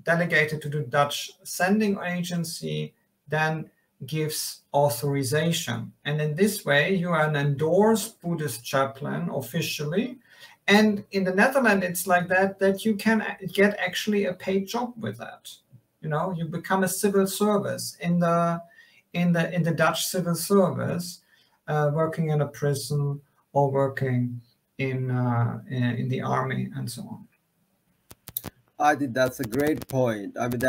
delegated to the Dutch sending agency then gives authorization. And in this way, you are an endorsed Buddhist chaplain officially. And in the Netherlands, it's like that you can get actually a paid job with that. You become a civil service in the Dutch civil service, working in a prison or working in the army and so on. I think that's a great point. I mean,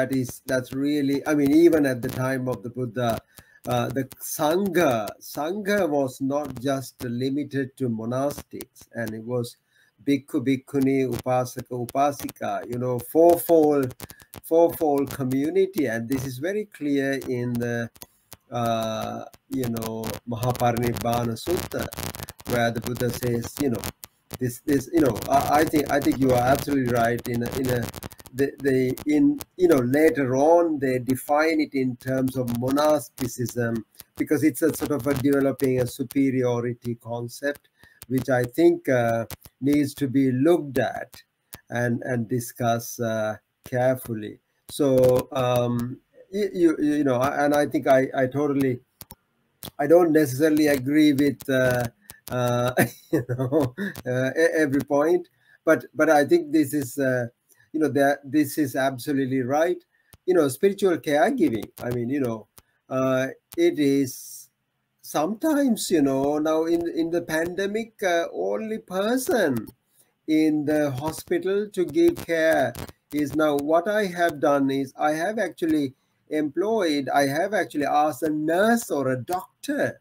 that's really, I mean, even at the time of the Buddha, the Sangha was not just limited to monastics, and it was Bhikkhu, Bhikkhuni, Upasaka, Upasika, fourfold community. And this is very clear in the, Mahaparinibbana Sutta, where the Buddha says, I think you are absolutely right. Later on they define it in terms of monasticism, because it's a sort of developing a superiority concept, which I think needs to be looked at and discussed carefully. So and I think I don't necessarily agree with every point, but I think this is this is absolutely right. Spiritual caregiving, I mean, it is sometimes, now in the pandemic, only person in the hospital to give care is now. What I have done is I have actually asked a nurse or a doctor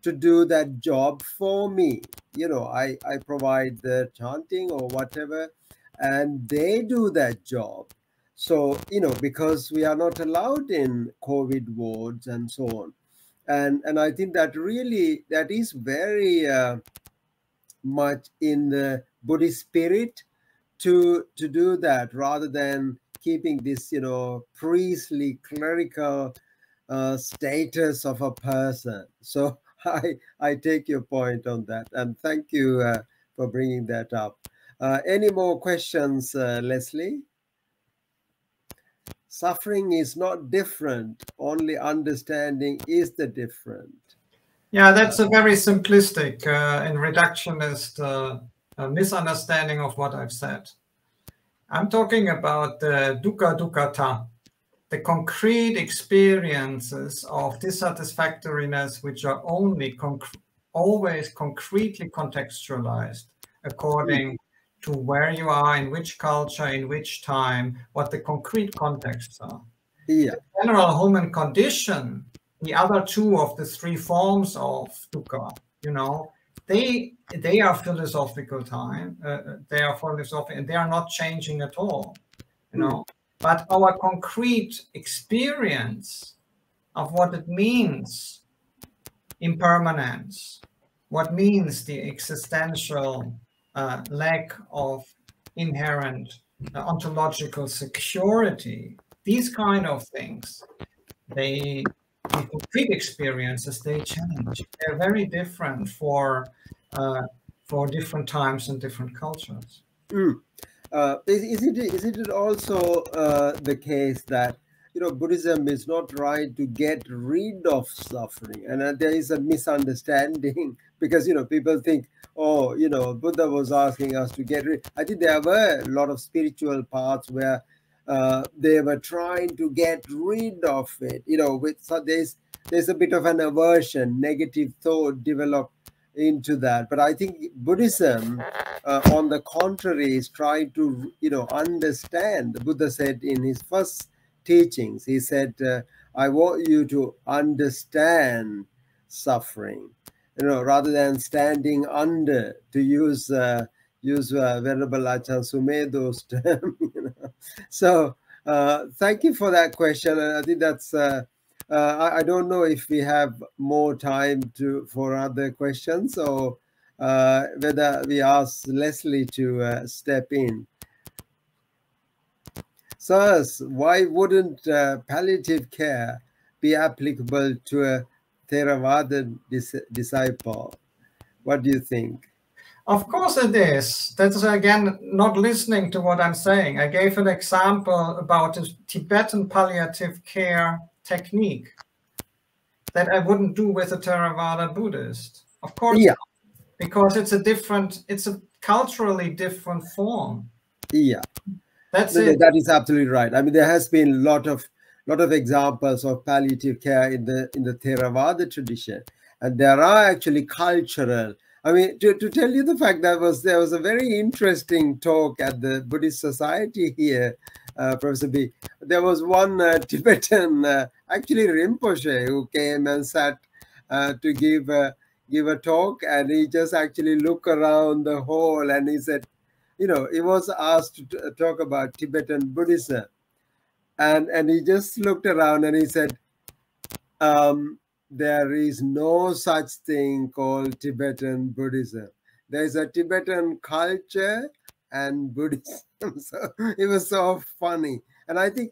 to do that job for me. I provide the chanting or whatever, and they do that job. So, because we are not allowed in COVID wards and so on. And I think that is very much in the Buddhist spirit to do that, rather than keeping this, priestly, clerical status of a person. So I take your point on that, and thank you for bringing that up. Any more questions, Leslie? Suffering is not different, only understanding is the different. Yeah, that's a very simplistic and reductionist misunderstanding of what I've said. I'm talking about the dukkha dukkata, the concrete experiences of dissatisfactoriness, which are always concretely contextualized according to where you are, in which culture, in which time, what the concrete contexts are. Yeah. The general human condition, the other two of the three forms of dukkha, they are philosophical they are philosophical, and they are not changing at all, But our concrete experience of what it means impermanence, what means the existential lack of inherent ontological security, these kind of things, the concrete experiences, they change. They're very different for different times and different cultures. Is it also the case that Buddhism is not trying to get rid of suffering, and there is a misunderstanding because people think, Buddha was asking us to get rid. I think there were a lot of spiritual paths where they were trying to get rid of it. So there's a bit of an aversion, negative thought developed into that. But I think Buddhism, on the contrary, is trying to understand. The Buddha said in his first teachings, he said, I want you to understand suffering, rather than standing under, to use Venerable Ajahn Sumedho's term. So thank you for that question. And I think that's I don't know if we have more time for other questions, or whether we ask Leslie to step in. Sirs, why wouldn't palliative care be applicable to a Theravada disciple? What do you think? Of course it is. That's again not listening to what I'm saying. I gave an example about the Tibetan palliative care technique that I wouldn't do with a Theravada Buddhist. Of course, Yeah, because it's a culturally different form. yeah. That's No, it. that is absolutely right. I mean, there has been a lot of examples of palliative care in the Theravada tradition, and there are actually cultural. I mean, to tell you the fact that there was a very interesting talk at the Buddhist Society here, Professor B. There was one Tibetan, actually Rinpoche, who came and sat to give a talk, and he just actually looked around the hall and he said, he was asked to talk about Tibetan Buddhism, and he just looked around and he said, there is no such thing called Tibetan Buddhism. There's a Tibetan culture and Buddhism. So it was so funny. And I think,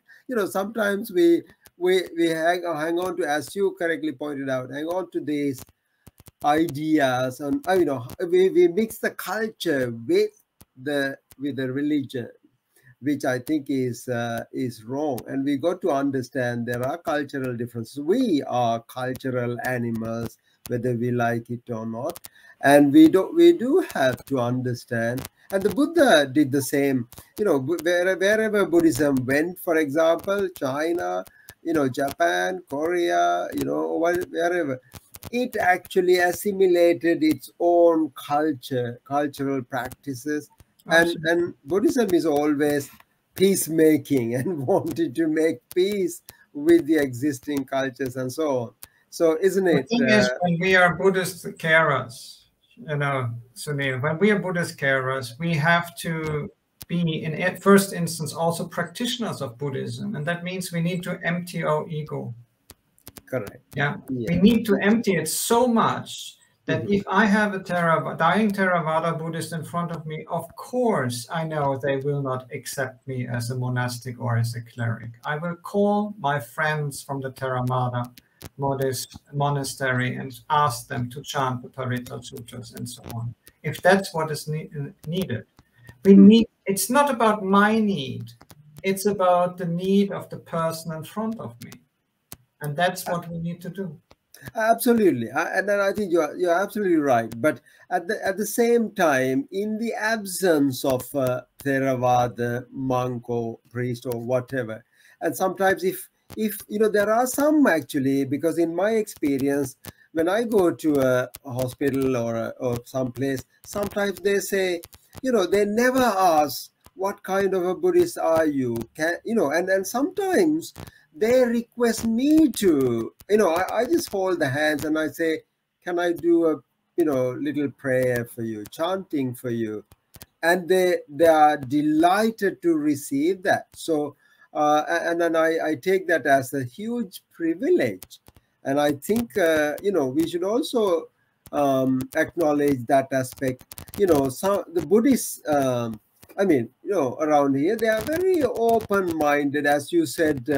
sometimes we hang on to, as you correctly pointed out, hang on to these ideas, and we mix the culture with the religion, which I think is wrong. And we got to understand there are cultural differences. We are cultural animals, whether we like it or not, and we do have to understand. And the Buddha did the same. Wherever Buddhism went, for example, China, Japan, Korea, wherever, it actually assimilated its own cultural practices. And Buddhism is always peacemaking and wanted to make peace with the existing cultures and so on. So isn't it? The thing is, when we are Buddhist carers, Sunil, when we are Buddhist carers, we have to be, in first instance, also practitioners of Buddhism. And that means we need to empty our ego. Correct. Yeah. We need to empty it so much that if I have a dying Theravada Buddhist in front of me, of course, I know they will not accept me as a monastic or as a cleric. I will call my friends from the Theravada monastery and ask them to chant the Parita Sutras and so on. If that's what is needed. It's not about my need. It's about the need of the person in front of me. And that's what we need to do. Absolutely, and then I think you're absolutely right. But at the same time, in the absence of Theravada monk or priest or whatever, and sometimes if there are some actually, because in my experience, when I go to a hospital or some place, sometimes they say, they never ask what kind of a Buddhist are you, and sometimes they request me to, I just hold the hands and I say, can I do a, little prayer for you, chanting for you? And they are delighted to receive that. So, and then I take that as a huge privilege. And I think, we should also acknowledge that aspect. The Buddhists, around here, they are very open-minded, as you said,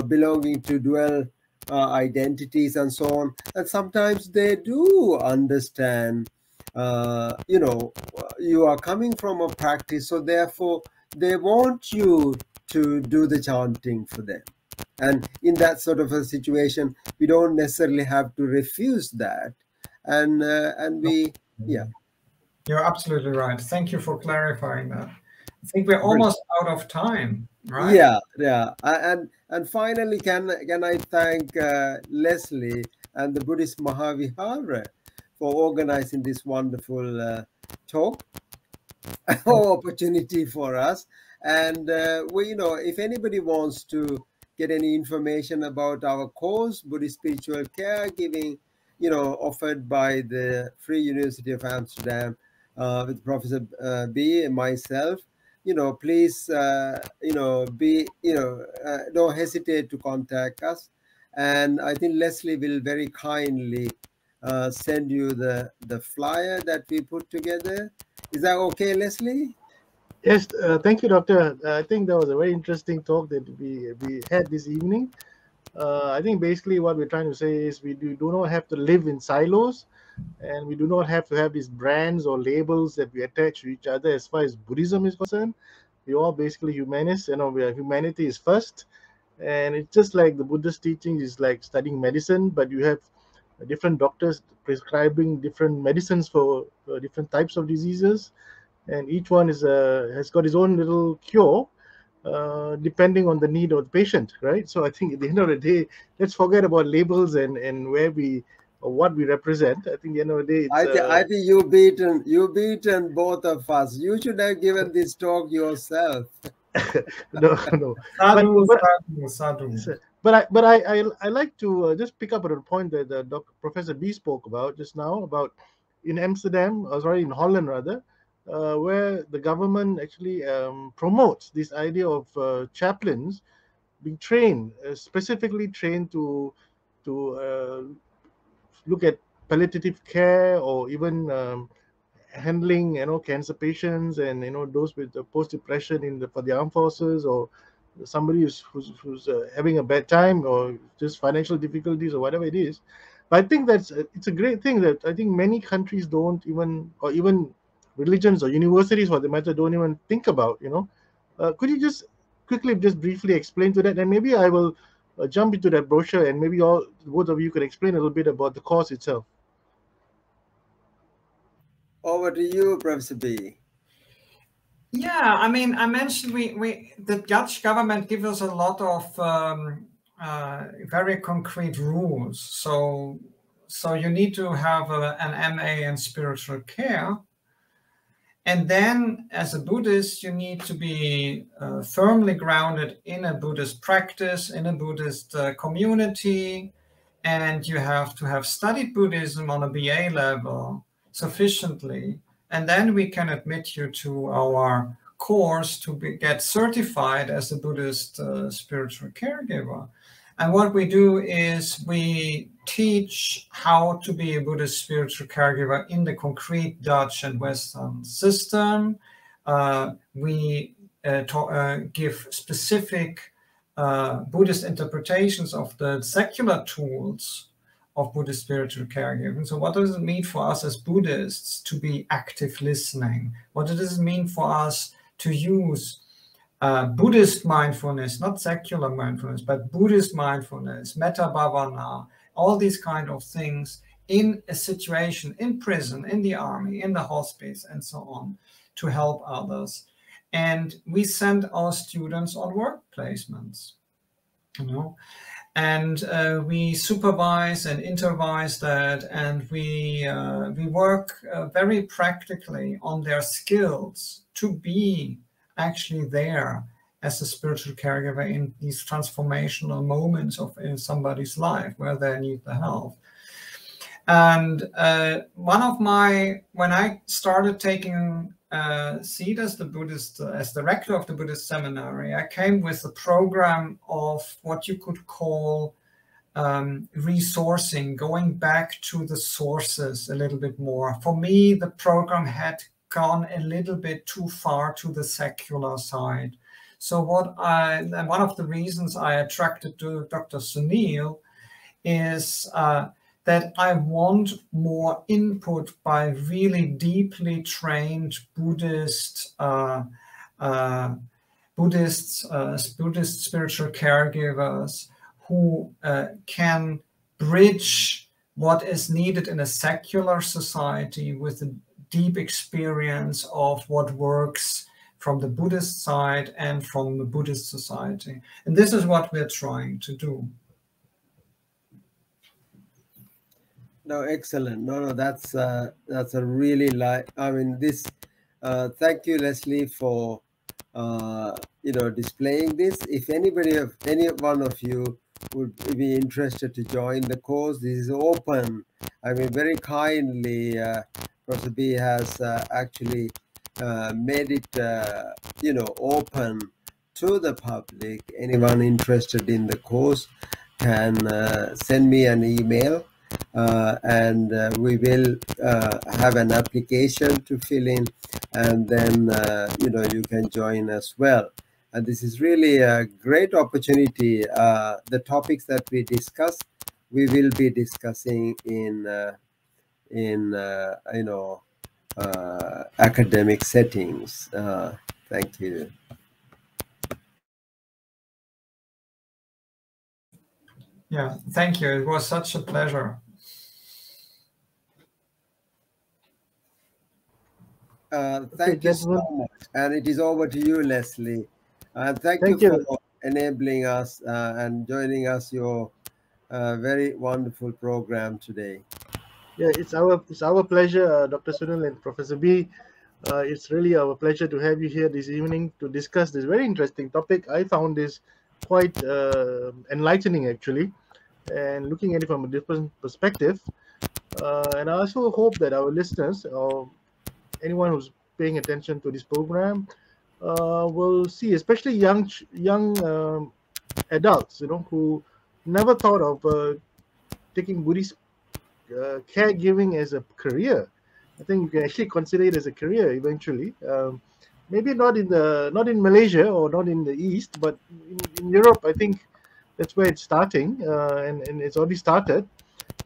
belonging to dual identities and so on. And sometimes they do understand, you are coming from a practice, so therefore they want you to do the chanting for them. And in that sort of a situation, we don't necessarily have to refuse that. And we, yeah. You're absolutely right. Thank you for clarifying that. I think we're almost out of time, right? Yeah. And finally, can I thank Leslie and the Buddhist Mahavihara for organizing this wonderful talk opportunity for us. And if anybody wants to get any information about our course, Buddhist Spiritual Caregiving, offered by the Free University of Amsterdam with Professor B and myself, please, don't hesitate to contact us. And I think Leslie will very kindly send you the flyer that we put together. Is that okay, Leslie? Yes, thank you, Doctor. I think that was a very interesting talk that we had this evening. I think basically what we're trying to say is we do not have to live in silos, and we do not have to have these brands or labels that we attach to each other. As far as Buddhism is concerned, we're all basically humanists. Humanity is first, and it's just like the Buddhist teaching is like studying medicine, but you have different doctors prescribing different medicines for different types of diseases, and each one has got his own little cure, depending on the need of the patient, right? So I think at the end of the day, let's forget about labels and where we or what we represent. I think at the end of the day, I think you beaten both of us. You should have given this talk yourself. no. Sadhu, But sadhu, sadhu. I like to just pick up on a point that Professor B spoke about just now about in Amsterdam, or sorry, in Holland rather, where the government actually promotes this idea of chaplains being trained, specifically trained to look at palliative care, or even handling cancer patients, and those with post depression for the armed forces, or somebody who's having a bad time, or just financial difficulties, or whatever it is. But I think it's a great thing that I think many countries don't even, or even religions or universities for the matter, don't even think about. Could you just quickly, just briefly explain to that, and maybe I will jump into that brochure, and maybe both of you could explain a little bit about the course itself. Over to you, Professor B. Yeah, I mean, I mentioned the Dutch government gives us a lot of very concrete rules. So you need to have an MA in spiritual care. And then as a Buddhist, you need to be firmly grounded in a Buddhist practice, in a Buddhist community, and you have to have studied Buddhism on a BA level sufficiently. And then we can admit you to our course to get certified as a Buddhist spiritual caregiver. And what we do is we teach how to be a Buddhist spiritual caregiver in the concrete Dutch and Western system. We give specific Buddhist interpretations of the secular tools of Buddhist spiritual caregiving. So what does it mean for us as Buddhists to be active listening? What does it mean for us to use Buddhist mindfulness, not secular mindfulness, but Buddhist mindfulness, metta bhavana, all these kind of things in a situation, in prison, in the army, in the hospice, and so on, to help others. And we send our students on work placements, and we supervise and intervise that, and we work very practically on their skills to be actually there as a spiritual caregiver in these transformational moments in somebody's life where they need the help. And when I started taking seat as the rector of the Buddhist seminary, I came with a program of what you could call resourcing, going back to the sources a little bit more. For me, the program had gone a little bit too far to the secular side. So one of the reasons I attracted to Dr. Sunil is that I want more input by really deeply trained Buddhist spiritual caregivers who can bridge what is needed in a secular society with a deep experience of what works from the Buddhist side and from the Buddhist society. And this is what we're trying to do. No, excellent. No, that's a really this. Thank you, Leslie, for displaying this. If any one of you would be interested to join the course, this is open. I mean, very kindly, Professor B has actually made it open to the public. Anyone interested in the course can send me an email. And we will have an application to fill in, and then you can join as well. And this is really a great opportunity. The topics that we discuss, we will be discussing in academic settings. Thank you. Yeah, thank you. It was such a pleasure. Thank you so much. And it is over to you, Leslie. Thank you for enabling us and joining us your very wonderful program today. Yeah, it's our pleasure, Dr. Sunil and Professor B. It's really our pleasure to have you here this evening to discuss this very interesting topic. I found this quite enlightening, actually, and looking at it from a different perspective. And I also hope that our listeners or anyone who's paying attention to this program will see, especially young adults, who never thought of taking Buddhist caregiving as a career. I think you can actually consider it as a career eventually. Maybe not in Malaysia or not in the East, but in Europe, I think that's where it's starting, and it's already started.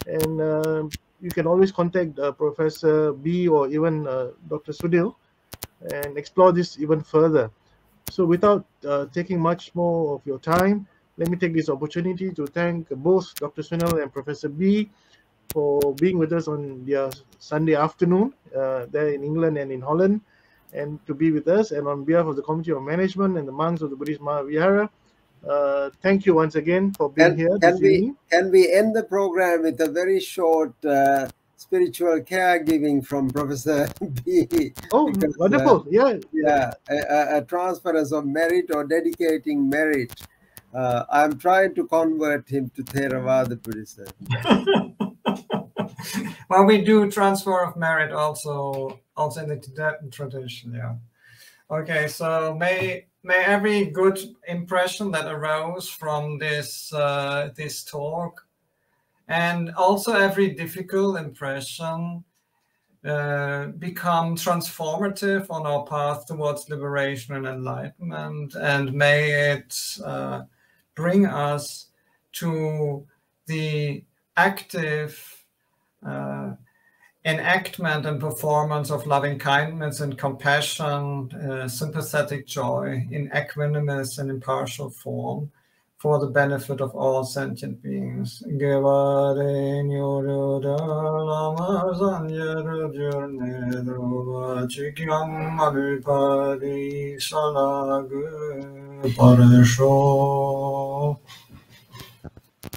And you can always contact Professor B or even Dr. Sunil and explore this even further. So without taking much more of your time, let me take this opportunity to thank both Dr. Sunil and Professor B for being with us on their Sunday afternoon there in England and in Holland, and to be with us. And on behalf of the Committee of Management and the monks of the Buddhist Mahavihara, thank you once again for being here this evening. Can we end the program with a very short spiritual caregiving from Professor B? Oh, because, wonderful. A transference of merit or dedicating merit. I'm trying to convert him to Theravada Buddhism. Well, we do transfer of merit also in the Tibetan tradition, yeah. Okay, so may every good impression that arose from this this talk, and also every difficult impression, become transformative on our path towards liberation and enlightenment, and may it bring us to the active enactment and performance of loving kindness and compassion, sympathetic joy in equanimous and impartial form for the benefit of all sentient beings.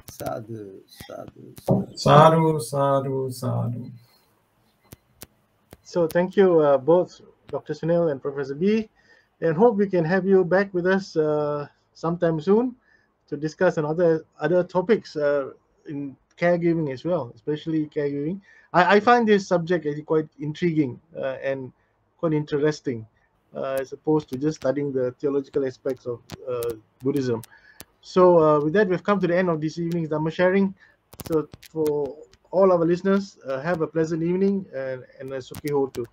Sadhu, sadhu, sadhu, sadhu, sadhu. So thank you both, Dr. Sunil and Professor B, and hope we can have you back with us sometime soon to discuss other topics in caregiving as well, especially caregiving. I find this subject actually quite intriguing and quite interesting, as opposed to just studying the theological aspects of Buddhism. So with that, we've come to the end of this evening's Dhamma sharing. So for all our listeners, have a pleasant evening and a Sukhi Hotu.